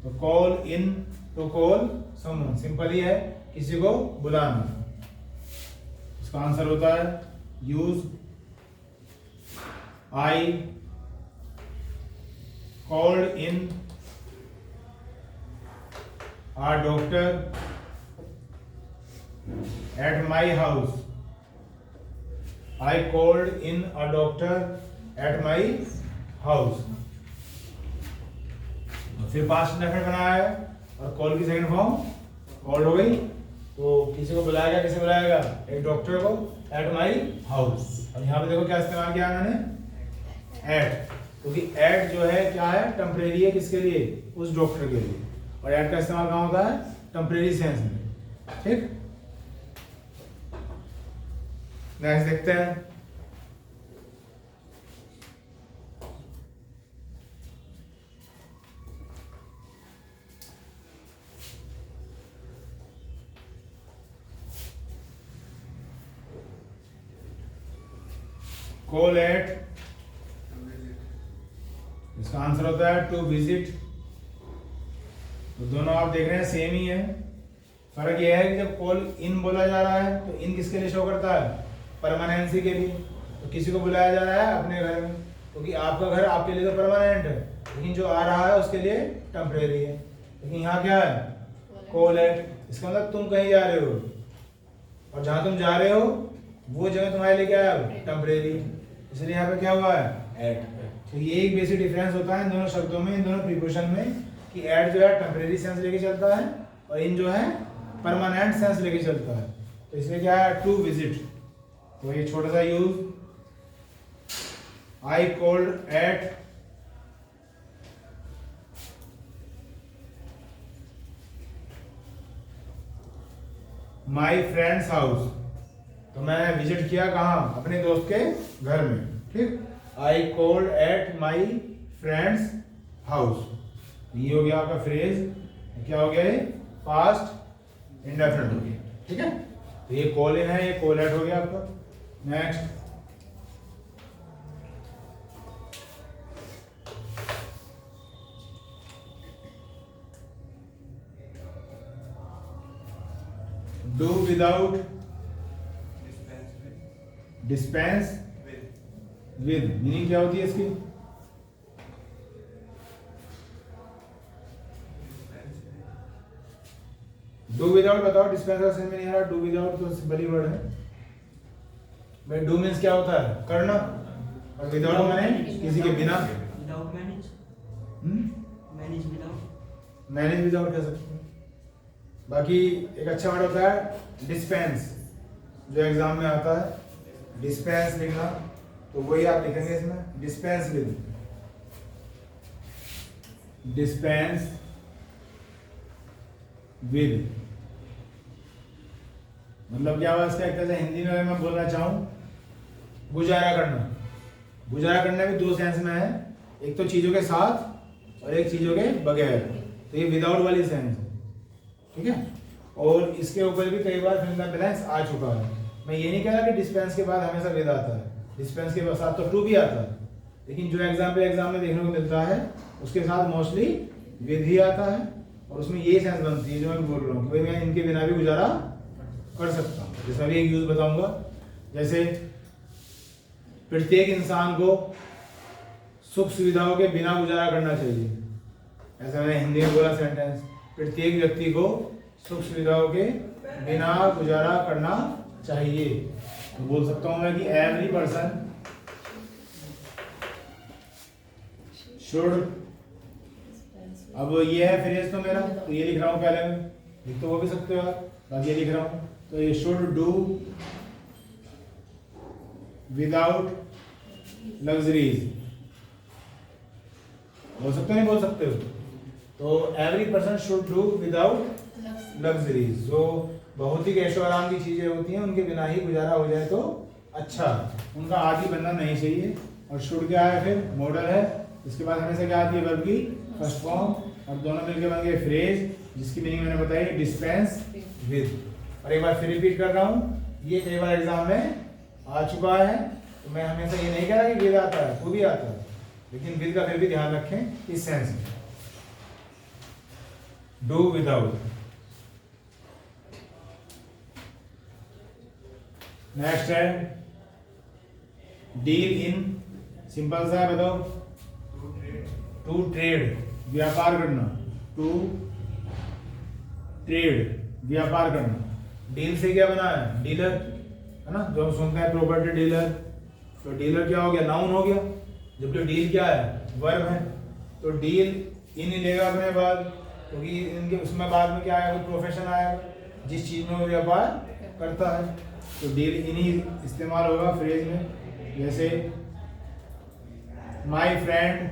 तो call in, to call someone, simple ही है, किसी को बुलाना। इसका आंसर होता है use I called in a doctor at my house. I called in a doctor at my house. फिर पास्ट इंडेफिनिट बनाया है, और कॉल की सेकंड फॉर्म कॉल्ड हो गई। तो किसी को बुलाएगा, किसे बुलाएगा? एक डॉक्टर को एट माई हाउस। और यहाँ पे देखो क्या इस्तेमाल किया है मैंने? एट, क्योंकि एट जो है क्या है? टेम्परेरी है। किसके लिए? उस डॉक्टर के लिए। और एट का इस्तेमाल कहाँ होता है? टेम्परेरी सेंस में। ठीक, नेक्स्ट देखते हैं। कॉल एट, इसका आंसर होता है टू विजिट। तो दोनों आप देख रहे हैं सेम ही है। फर्क यह है कि जब कॉल इन बोला जा रहा है तो इन किसके लिए शो करता है? परमानेंसी के लिए। तो किसी को बुलाया जा रहा है अपने घर में, क्योंकि आपका घर आपके लिए तो परमानेंट है, लेकिन जो आ रहा है उसके लिए टेम्परेरी है। लेकिन यहाँ क्या है? Call at. इसका मतलब तुम कहीं जा रहे हो, और जहां तुम जा रहे हो वो जगह तुम्हारे लिए क्या है? टेम्परेरी। इसलिए यहाँ पे क्या हुआ है? एट। तो ये एक बेसिक डिफरेंस होता है इन दोनों शब्दों में, इन दोनों प्रीपोजिशन में, कि एट जो है टेम्परेरी सेंस लेके चलता है, और इन जो है परमानेंट सेंस लेके चलता है। तो इसमें क्या है? To visit. तो ये छोटा सा use, I called at my friend's house, तो मैंने विजिट किया कहाँ, अपने दोस्त के घर में, ठीक। आई called at my friend's house, ये हो गया आपका फ्रेज, क्या हो गया ये, पास्ट इंडेफिनिट हो गया, ठीक है। तो ये कॉल इन है, ये कॉल एट हो गया आपका। Next, do without, dispense with, meaning क्या होती है इसकी, डू विदाउट बताओ, डिस्पेंस का सेंस में नहीं आ रहा, डू विदाउट तो सिंपल वर्ड है भाई। डू मींस क्या होता है, करना, और विदाउट माने किसी के बिना, without manage, manage without, manage without कह सकते हैं। बाकी एक अच्छा वर्ड होता है डिस्पेंस, जो एग्जाम में आता है, डिस्पेंस लिखना, तो वही आप लिखेंगे इसमें, डिस्पेंस विद, डिस्पेंस विद मतलब क्या हुआ इसका, एक तरह से हिंदी में अगर मैं बोलना चाहूँ, गुजारा करना। गुजारा करना भी दो सेंस में है, एक तो चीजों के साथ और एक चीजों के बगैर, तो ये विदाउट वाली सेंस है, ठीक है। और इसके ऊपर भी कई बार फिल इन द ब्लैंक्स आ चुका है। मैं ये नहीं कह रहा कि डिस्पेंस के बाद हमेशा विद आता है, डिस्पेंस के साथ तो टू भी आता है, लेकिन जो एग्जाम में देखने को मिलता है उसके साथ मोस्टली विद ही आता है, और उसमें ये सेंस बनती है जो मैं बोल रहा हूँ कि भाई मैं इनके बिना भी गुजारा कर सकता हूँ। जैसे अभी एक यूज बताऊंगा, जैसे प्रत्येक इंसान को सुख सुविधाओं के बिना गुजारा करना चाहिए, ऐसा मैंने हिंदी में बोला सेंटेंस, प्रत्येक व्यक्ति को सुख सुविधाओं के बिना गुजारा करना चाहिए। तो बोल सकता हूं मैं कि एवरी पर्सन शुड, अब ये है फ्रेज तो मेरा, तो ये लिख रहा हूं पहले में, लिख तो वो भी सकते हो आप, बाकी ये लिख रहा हूं, तो ये शुड डू विदाउट लग्जरीज, बोल सकते हो नहीं बोल सकते हो, तो every person should do without luxuries, जो बहुत ही ऐशो आराम की चीजें होती हैं उनके बिना ही गुजारा हो जाए तो अच्छा, उनका आदि बनना नहीं चाहिए। और शुड क्या है, फिर मॉडल है, इसके बाद हमेशा क्या आती है, वर्ब की फर्स्ट फॉर्म, और दोनों मिलकर बन गए फ्रेज, जिसकी मीनिंग मैंने बताई डिस्पेंस विद। और एक बार फिर रिपीट कर रहा हूँ, ये कई बार एग्जाम में आ चुका है, तो मैं हमेशा ये नहीं कह रहा कि विद आता है, वो भी आता है, लेकिन विद का फिर भी ध्यान रखें इस सेंस में। Do without. नेक्स्ट है डील इन, सिंपल सा है, बताओ, टू ट्रेड, व्यापार करना, टू ट्रेड, व्यापार करना। डील से क्या बना है, डीलर है ना, जो हम सुनते हैं प्रॉपर्टी डीलर, तो डीलर क्या हो गया, नाउन हो गया, जबकि डील क्या है, वर्ब है, तो डील इन ही लेगा अपने बाद, क्योंकि इनके उसमें बाद में क्या आएगा, प्रोफेशन आएगा जिस चीज में वो व्यापार करता है, तो डील इन ही इस्तेमाल होगा फ्रेज में। जैसे माई friend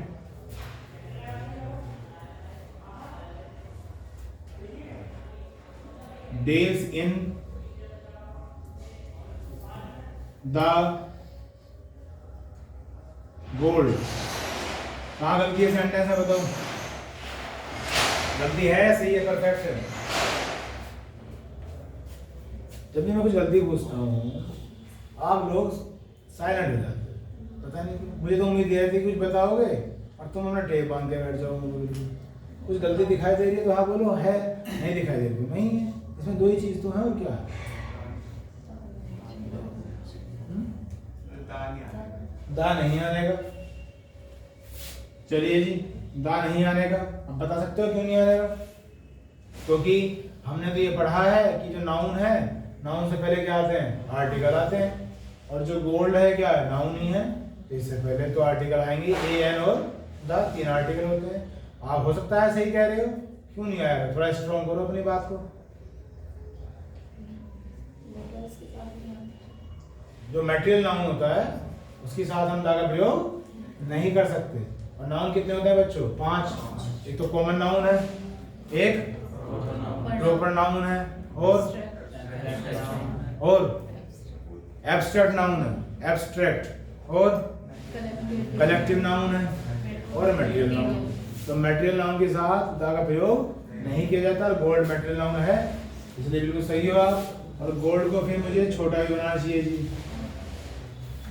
deals in the gold. कहाँ गलती है सेंटेंस में, बताओ, गलती है या सही है, परफेक्ट है? जब भी मैं कुछ गलती पूछता हूँ आप लोग साइलेंट हो जाते हैं, पता नहीं क्यों। मुझे तो उम्मीद है कि कुछ बताओगे और तुम अपना टेप बांध के बैठ जाओगे। कुछ गलती दिखाई दे रही है तो हाँ बोलो, है, नहीं दिखाई दे रही नहीं है, इसमें दो ही चीज तो है, और क्या है, दा नहीं आने का। चलिए जी, दा नहीं आने का, अब बता सकते हो क्यों नहीं आने का? क्योंकि हमने तो ये पढ़ा है कि जो नाउन है, नाउन से पहले क्या आते हैं, आर्टिकल आते हैं, और जो गोल्ड है क्या है, नाउन ही है, तो इससे पहले तो आर्टिकल आएंगे, ए एन और द, तीन आर्टिकल होते हैं। आप हो सकता है सही कह रहे हो, क्यों नहीं आएगा, थोड़ा स्ट्रॉन्ग करो अपनी बात को। जो मटेरियल नाउन होता है उसके साथ हम दा का प्रयोग नहीं कर सकते। और नाउन कितने होते हैं बच्चों, 5। एक तो कॉमन नाउन है, एक प्रॉपर नाउन है, और और एब्स्ट्रैक्ट नाउन है, एब्स्ट्रैक्ट, और कलेक्टिव नाउन है, और मटेरियल नाउन। तो मटेरियल नाउन के साथ द का प्रयोग नहीं किया जाता। गोल्ड मटेरियल नाउन है, इसलिए बिल्कुल सही हो आप। और गोल्ड को फिर मुझे छोटा भी बनाना चाहिए जी,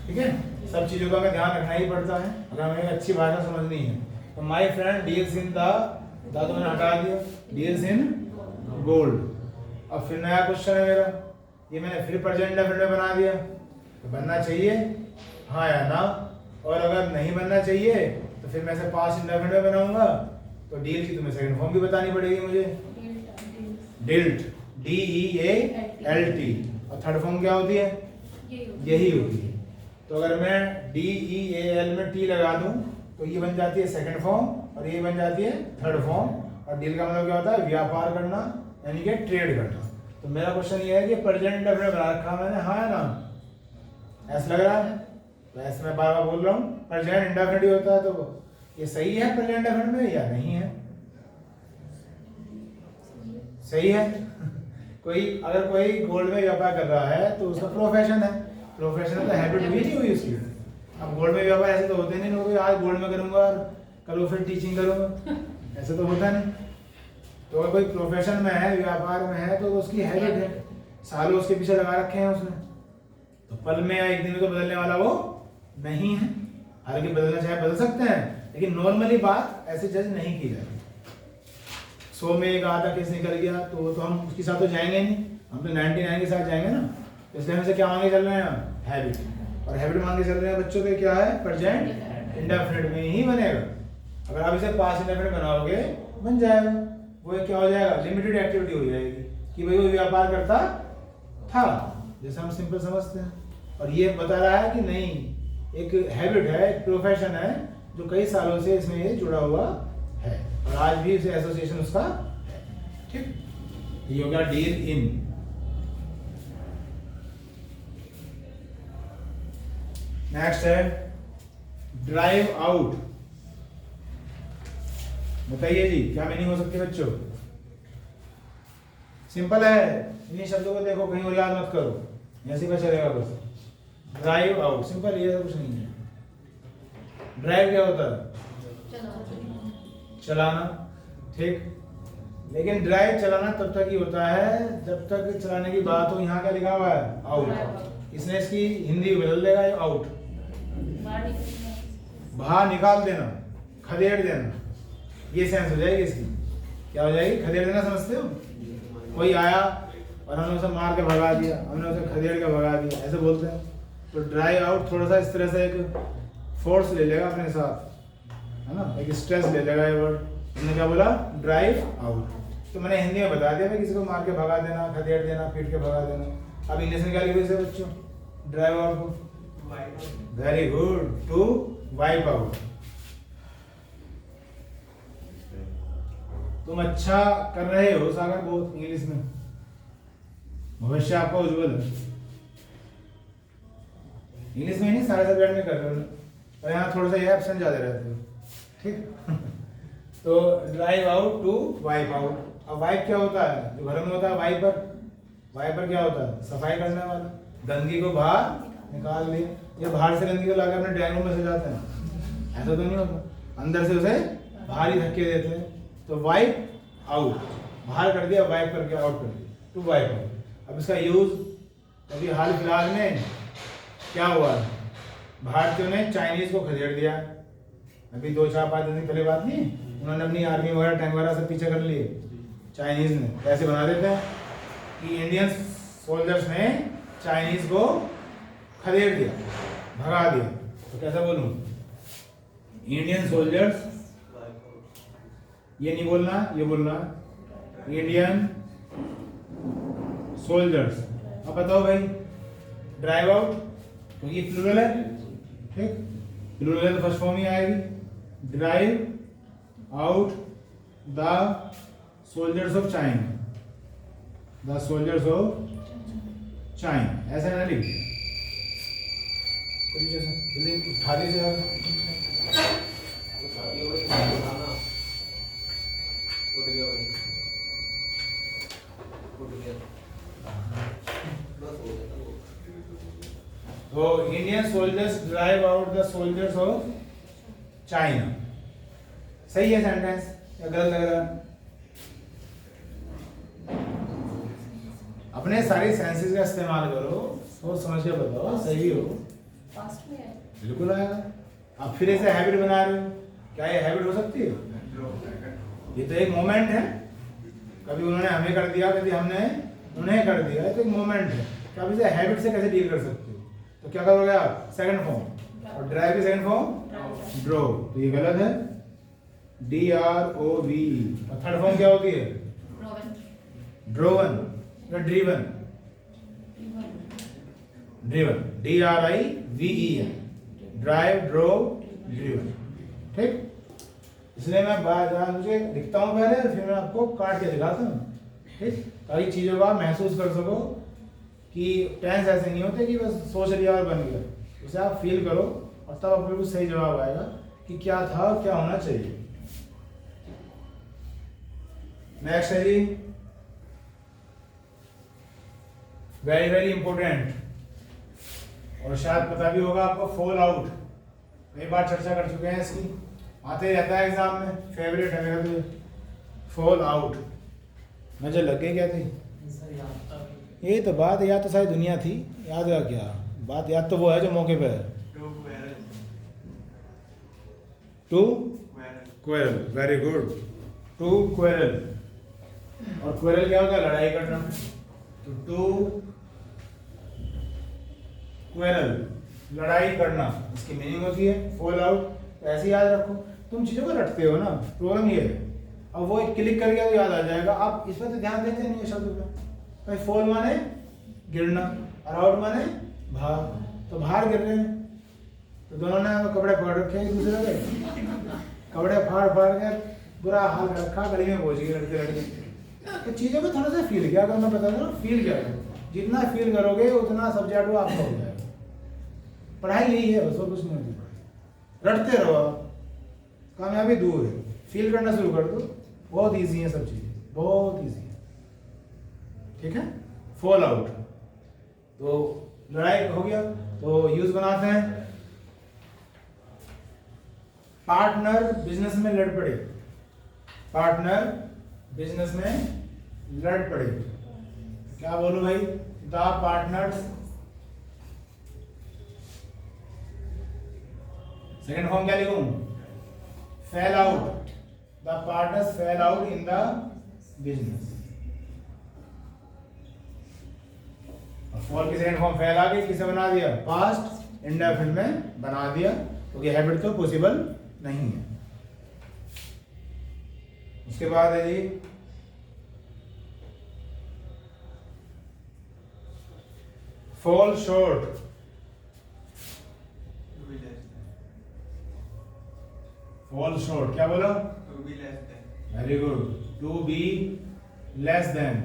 ठीक है। सब चीजों का हमें ध्यान रखना ही पड़ता है अगर हमें अच्छी भाषा समझनी है। तो my friend deals in the तो मैंने हटा दिया, डील्स इन गोल्ड। अब फिर नया क्वेश्चन है मेरा, ये मैंने फिर प्रेजेंट इंडेफिनिट में बना दिया। तो बनना चाहिए हाँ या ना, और अगर नहीं बनना चाहिए तो फिर मैं इसे पास्ट इंडेफिनिट में बनाऊंगा। तो डील की तुम्हें सेकंड फॉर्म भी बतानी पड़ेगी मुझे, डिल्ट, DEALT। और थर्ड फॉर्म क्या होती है? यही होती है। तो अगर मैं DEAL में T लगा दूं तो ये बन जाती है सेकंड फॉर्म और ये बन जाती है थर्ड फॉर्म। और डील का मतलब क्या होता है? व्यापार करना, यानी कि ट्रेड करना। तो मेरा क्वेश्चन ये है कि प्रेजेंट इंडेफिनिट बना रखा मैंने, हाँ या ना? ऐसा लग रहा है? तो ऐसे मैं बार बार बोल रहा हूँ प्रेजेंट इंडेफिनिट होता है, तो ये सही है प्रेजेंट इंडेफिनिट में या नहीं है? सही है। अगर कोई गोल्ड में व्यापार कर रहा है तो उसका प्रोफेशन है, प्रोफेशन है तो हैबिट भी नहीं हुई उसकी। अब गोल्ड में व्यापार ऐसे तो होते नहीं लोग, आज गोल्ड में करूंगा और कल वो फिर टीचिंग करूंगा, ऐसे तो होता नहीं। तो अगर कोई प्रोफेशन में है, व्यापार में है, तो उसकी हैबिट है, सालों उसके पीछे लगा रखे हैं उसने। तो पल में या एक दिन में तो बदलने वाला वो नहीं है। हालांकि बदलना चाहे बदल सकते हैं, लेकिन नॉर्मली बात ऐसे जज नहीं की जाती। 100 में एक आधा केस निकल गया तो हम उसके साथ तो जाएंगे नहीं, हम तो 99 के साथ जाएंगे ना। इसलिए हमसे क्या मांगे चल रहे हैं? हैबिट। और हैबिट मांगे चल रहे हैं बच्चों के, क्या है? प्रेजेंट इंडेफिनिट में ही बनेगा। अगर आप इसे पास्ट इंडेफिनिट बनाओगे बन जाएगा। वो क्या हो जाएगा? लिमिटेड एक्टिविटी हो जाएगी कि भाई वो व्यापार करता था, जैसे हम सिंपल समझते हैं। और ये बता रहा है कि नहीं, एक हैबिट है, एक प्रोफेशन है जो कई सालों से इसमें ये जुड़ा हुआ है और आज भी उसे एसोसिएशन उसका है। ठीक, ये होगा डील इन। नेक्स्ट है ड्राइव आउट। बताइए जी क्या मीनिंग हो सकती है बच्चों? सिंपल है, इन्हीं शब्दों को देखो, कहीं और याद मत करो, ऐसे में चलेगा बस। ड्राइव आउट सिंपल, ये कुछ नहीं है। ड्राइव क्या होता है? चलाना, ठीक। लेकिन ड्राइव चलाना तब तक ही होता है जब तक चलाने की बात हो। यहाँ क्या लिखा हुआ है? आउट। इसने इसकी हिंदी बदल देगा, आउट, बाहर निकाल देना, खदेड़ देना, ये सेंस हो जाएगी इसकी। क्या हो जाएगी? खदेड़ देना, समझते हो? कोई आया और हमने उसे मार के भगा दिया, हमने उसे खदेड़ के भगा दिया, ऐसे बोलते हैं। तो ड्राइव आउट थोड़ा सा इस तरह से एक फोर्स ले लेगा अपने साथ, है ना, एक स्ट्रेस ले लेगा ये वर्ड। हमने क्या बोला? Drive out. तो मैंने हिंदी में बता दिया, किसी को मार के भगा देना, खदेड़ देना, पीट के भगा देना। अब इंग्लिश में क्या लिखोगे इसे बच्चों? ड्राइव आउट को very good, to wipe out. तुम अच्छा कर रहे हो सागर बहुत इंग्लिश में, भविष्य आपका उज्जवल है। इंग्लिश में नहीं, सारे सब्जेक्ट में कर रहे हो, और यहाँ थोड़ा सा ये एब्सेंट ज्यादा रहते हो, ठीक। तो drive out to wipe out. अब वाइप क्या होता है? जो घर में होता है वाइपर। वाइपर क्या होता है? सफाई करने वाला, गंदगी को बाहर निकाल ले। ये बाहर से गंदगी को लाकर अपने ड्राइंग रूम में से जाते हैं, ऐसा तो नहीं होता, अंदर से उसे बाहर ही धक्के देते हैं। तो वाइप आउट, बाहर कर दिया, वाइप करके आउट कर दिया, टू वाइप आउट। अब इसका यूज अभी हाल फिलहाल में क्या हुआ? भारतीयों ने चाइनीज को खदेड़ दिया। अभी 2-4-5 दिन पहले बात नहीं, उन्होंने अपनी आर्मी वगैरह टैंक वगैरह से पीछे कर लिए चाइनीज ने। कैसे बना देते हैं कि इंडियन सोल्जर्स ने चाइनीज को खदेड़ दिया, भगा दिया। तो कैसे बोलूं? इंडियन सोल्जर्स, ये नहीं बोलना, ये बोलना इंडियन सोल्जर्स। अब बताओ भाई, ड्राइव आउट क्योंकि ये प्लूरल है, ठीक, प्लूरल है तो फर्स्ट फॉर्म ही आएगी। Drive out the soldiers of China, the soldiers of China, ऐसा ना लिख उठा दीजिए। उठ गया। Indian soldiers drive out the soldiers of China. सही है सेंटेंस या गलत लग रहा है? अपने सारी सेंसेस का इस्तेमाल करो, सोच समझ के बताओ सही हो। पास्ट में है। बिल्कुल आएगा। आप फिर ऐसे हैबिट बना रहे हो, क्या ये हैबिट हो सकती है? ये तो एक मोमेंट है, कभी उन्होंने हमें कर दिया, कभी हमने उन्हें कर दिया, ये तो एक मोमेंट है। तो आप इसे हैबिट से कैसे डील कर सकते हो? तो क्या करोगे आप? सेकंड फॉर्म, और ड्राइव की सेकंड फॉर्म ड्रोव, तो ये गलत है, DROVE। और थर्ड फॉर्म क्या होती है? ड्रोवन या driven? Driven, DRIVEN, drive, drove, driven. ठीक, इसलिए मैं मुझे लिखता हूँ पहले, फिर मैं आपको काट के दिखाता हूँ, ठीक, ताकि चीज़ों का महसूस कर सको कि टेंस ऐसे नहीं होते कि बस सोच लिया और बन गया। उसे आप फील करो और तब आपको बिल्कुल सही जवाब आएगा कि क्या था और क्या होना चाहिए। नेक्स्ट है जी, वेरी वेरी इंपॉर्टेंट, और शायद पता भी होगा आपको, फॉल आउट। कई बार चर्चा कर चुके हैं इसकी, आते रहता है एग्जाम में, फेवरेट है मेरा तो फॉल आउट। मुझे लग गई क्या थी? ये तो बात याद तो सारी दुनिया थी, याद है क्या बात? याद तो वो है जो मौके पे है। To quarrel, very good, to quarrel. और क्वेरल क्या होता है? लड़ाई करना। तो टू क्वेरल, लड़ाई करना, इसकी मीनिंग होती है फॉल आउट। ऐसे याद रखो, तुम चीज़ों को रटते हो ना, प्रॉब्लम ये है। अब वो एक क्लिक करके तो याद आ जाएगा, आप इस पर तो ध्यान देते नहीं है शब्द पे। भाई फॉल माने गिरना और आउट माने बाहर, तो बाहर गिर रहे हैं, तो दोनों ने कपड़े फाड़ रखे हैं एक दूसरे के, कपड़े फाड़ फाड़ कर बुरा हाल रखा, गली में पहुंच गए लड़के लड़के। तो चीज़ों को थोड़ा सा फील किया, अगर मैं बता दूँ फील क्या करो, जितना फील करोगे उतना सब्जेक्ट वो आपका हो जाएगा। पढ़ाई यही है बस, और कुछ नहीं होती पढ़ाई। रटते रहो आप, कामयाबी दूर है। फील करना शुरू कर दो, बहुत इजी है सब चीज़ें, बहुत इजी है। ठीक है, फॉल आउट, तो लड़ाई हो गया, तो यूज बनाते हैं पार्टनर बिजनेस में लड़ पड़े। पार्टनर बिजनेस में लड़ पड़े, क्या बोलूं भाई? द पार्टनर्स, सेकंड फॉर्म क्या लिखूं? Fail out, the partners fell out in the business. Fall की सेकंड फॉर्म फेल आ गई, किसे बना दिया? पास्ट इंडेफिनिट में बना दिया, क्योंकि हैबिट तो पॉसिबल नहीं है। उसके बाद है जी फॉल शॉर्ट। फॉल शॉर्ट क्या बोला? Very good, to be less than.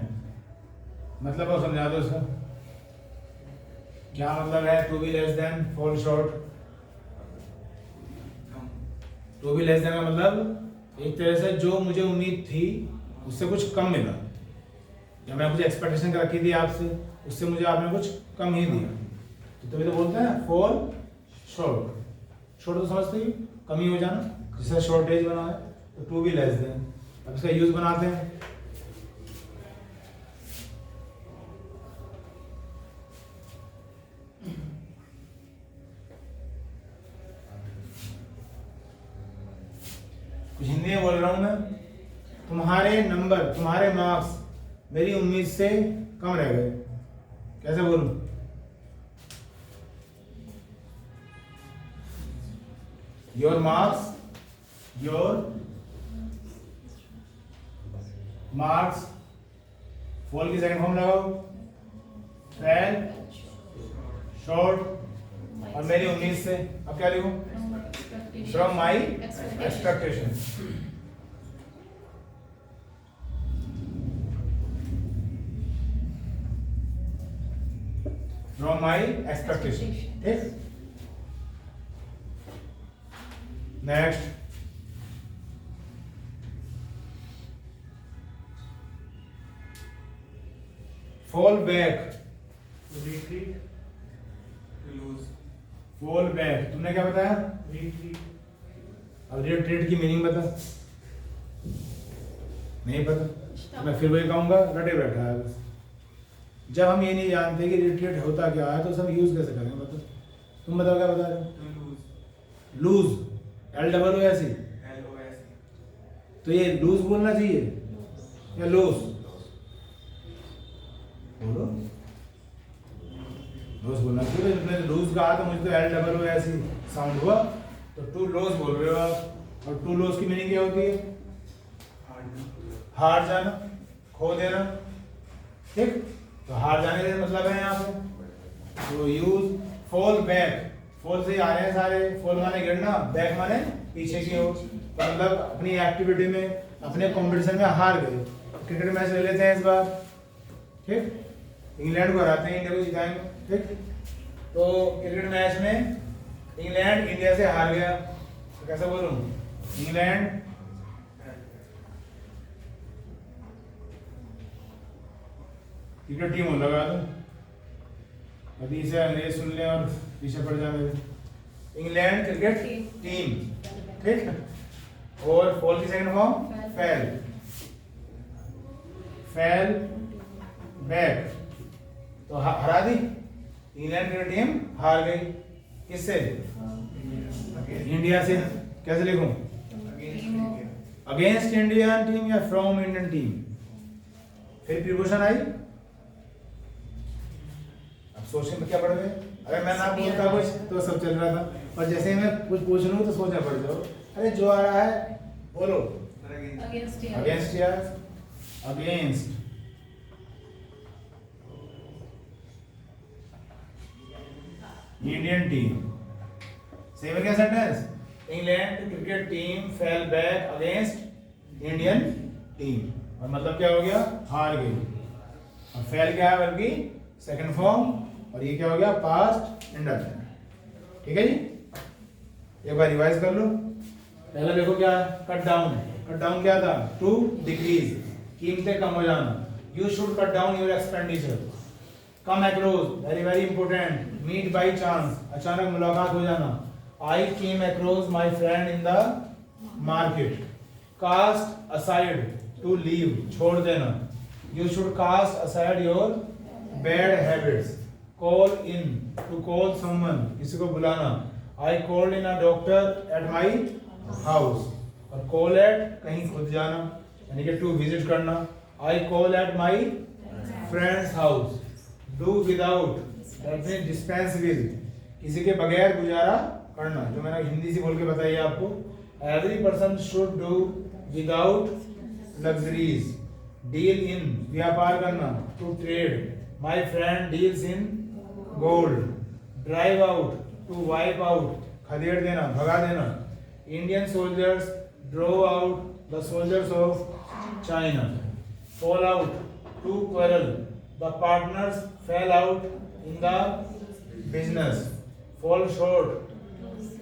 मतलब आप समझा दो इसका क्या मतलब है? To be less than, fall short. To be less than का मतलब एक तरह से जो मुझे उम्मीद थी उससे कुछ कम मिला, या मैं कुछ एक्सपेक्टेशन रखी थी आपसे, उससे मुझे आपने कुछ कम ही दिया, तो तभी तो बोलते हैं फॉल शॉर्ट। शॉर्ट तो समझते ही, कमी हो जाना, जिससे शॉर्टेज बना है, तो टू बी लेस देन। अब इसका यूज बनाते हैं। कुछ हिंदी में बोल रहा हूं मैं, तुम्हारे नंबर, तुम्हारे मार्क्स मेरी उम्मीद से कम रह गए। कैसे बोलूं? योर मार्क्स, फॉल की सेकंड फॉर्म लगाओ, फेल, शॉर्ट, और मेरी उम्मीद से। अब क्या लिखूं? From my expectation. From my expectation. ठीक, next fall back, To retreat, to lose. Fall back. तुमने क्या बताया? retreat, अब रिट्रीट की मीनिंग बता। नहीं पता, मैं फिर वही कहूंगा, रटे बैठा है बस। जब हम ये नहीं जानते कि रिट्रीट होता क्या है तो सब यूज कैसे करेंगे? बता, तुम बताओ क्या बता रहे हो? to lose, lose, LOOS, LOS, तो ये लूज बोलना चाहिए या लूज? बोलो, लूज बोलना चाहिए। तुमने लूज कहा तो मुझे तो LOOS साउंड हुआ, तो टू लॉस बोल रहे हो आप। और टू लॉस की मीनिंग क्या होती है? हार जाना, खो देना, ठीक? तो हार जाने का मतलब है यहाँ पे। तो यूज फॉल बैक, फॉल से आ रहे हैं सारे, फॉल माने गिरना, बैक माने पीछे की ओर। तो मतलब अपनी एक्टिविटी में, अपने कंपटीशन में हार गए। क्रिकेट मैच ले लेते हैं इस बार, ठीक? इंग्लैंड को हराते हैं, इंडिया को जिताएंगे, ठीक? तो क्रिकेट मैच में इंग्लैंड इंडिया से हार गया, तो कैसे बोलूं? इंग्लैंड क्रिकेट टीम हो लगा दूं, अभी से अंग्रेज सुन ले और पीछे पड़ जा मेरे। इंग्लैंड क्रिकेट टीम, ठीक? और फॉल की second form fail, fell back, तो हरा दी। इंग्लैंड क्रिकेट टीम हार गई, किससे? इंडिया से। कैसे लिखूं? अगेंस्ट इंडियन टीम या फ्रॉम इंडियन टीम? फिर प्रीपोजिशन आई। अब सोचने में क्या पड़ गए? अगर मैं ना बोलता कुछ तो सब चल रहा था, और जैसे ही मैं कुछ पूछ लूं तो सोचना पड़ जाओ। अरे जो आ रहा है बोलो। अगेंस्ट यार, अगेंस्ट इंडियन टीम। सही है क्या sentence? England cricket team fell back against Indian team, और मतलब क्या हो गया? हार गई। और फेल क्या है? बल्कि सेकंड फॉर्म, और ये क्या हो गया? Past indefinite. ठीक है जी, एक बार रिवाइज कर लो। पहला देखो क्या है? Cut down. कट डाउन क्या था? टू डिक्रीज, कीमतें कम हो जाना। You should cut down your expenditure. Come across, very very important. Meet by chance, अचानक मुलाकात हो जाना। I came across my friend in the market. Cast aside, to leave, छोड़ देना। You should cast aside your bad habits. Call in, to call someone, किसी को बुलाना। I called in a doctor at my house. और call at कहीं खुद जाना, यानी कि to visit करना। I call at my friend's house. Do without, that means dispense with, किसी के बगैर गुजारा करना, जो मैंने हिंदी से बोल के बताई आपको। Every person should do without luxuries. Deal in, व्यापार करना। To trade, my friend deals in gold. Drive out, to wipe out, खदेड़ देना, भगा देना। Indian soldiers drove out the soldiers of China. Fall out, to quarrel, the partners fell out in the business. Fall short,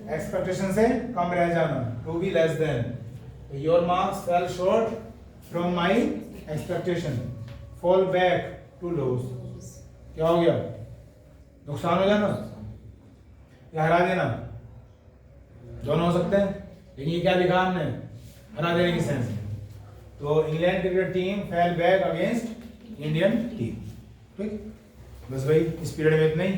expectation से कम रह जाना, to be less than. Your marks fell short from my expectation. Fall back, to loss, क्या हो गया? नुकसान हो जाना या हरा देना, दोनों हो सकते हैं। लेकिन ये क्या लिखा हमने? हरा देने की सेंस में। तो England cricket team fell back against Indian team, ठीक? बस भाई इस पीरियड में इतना ही।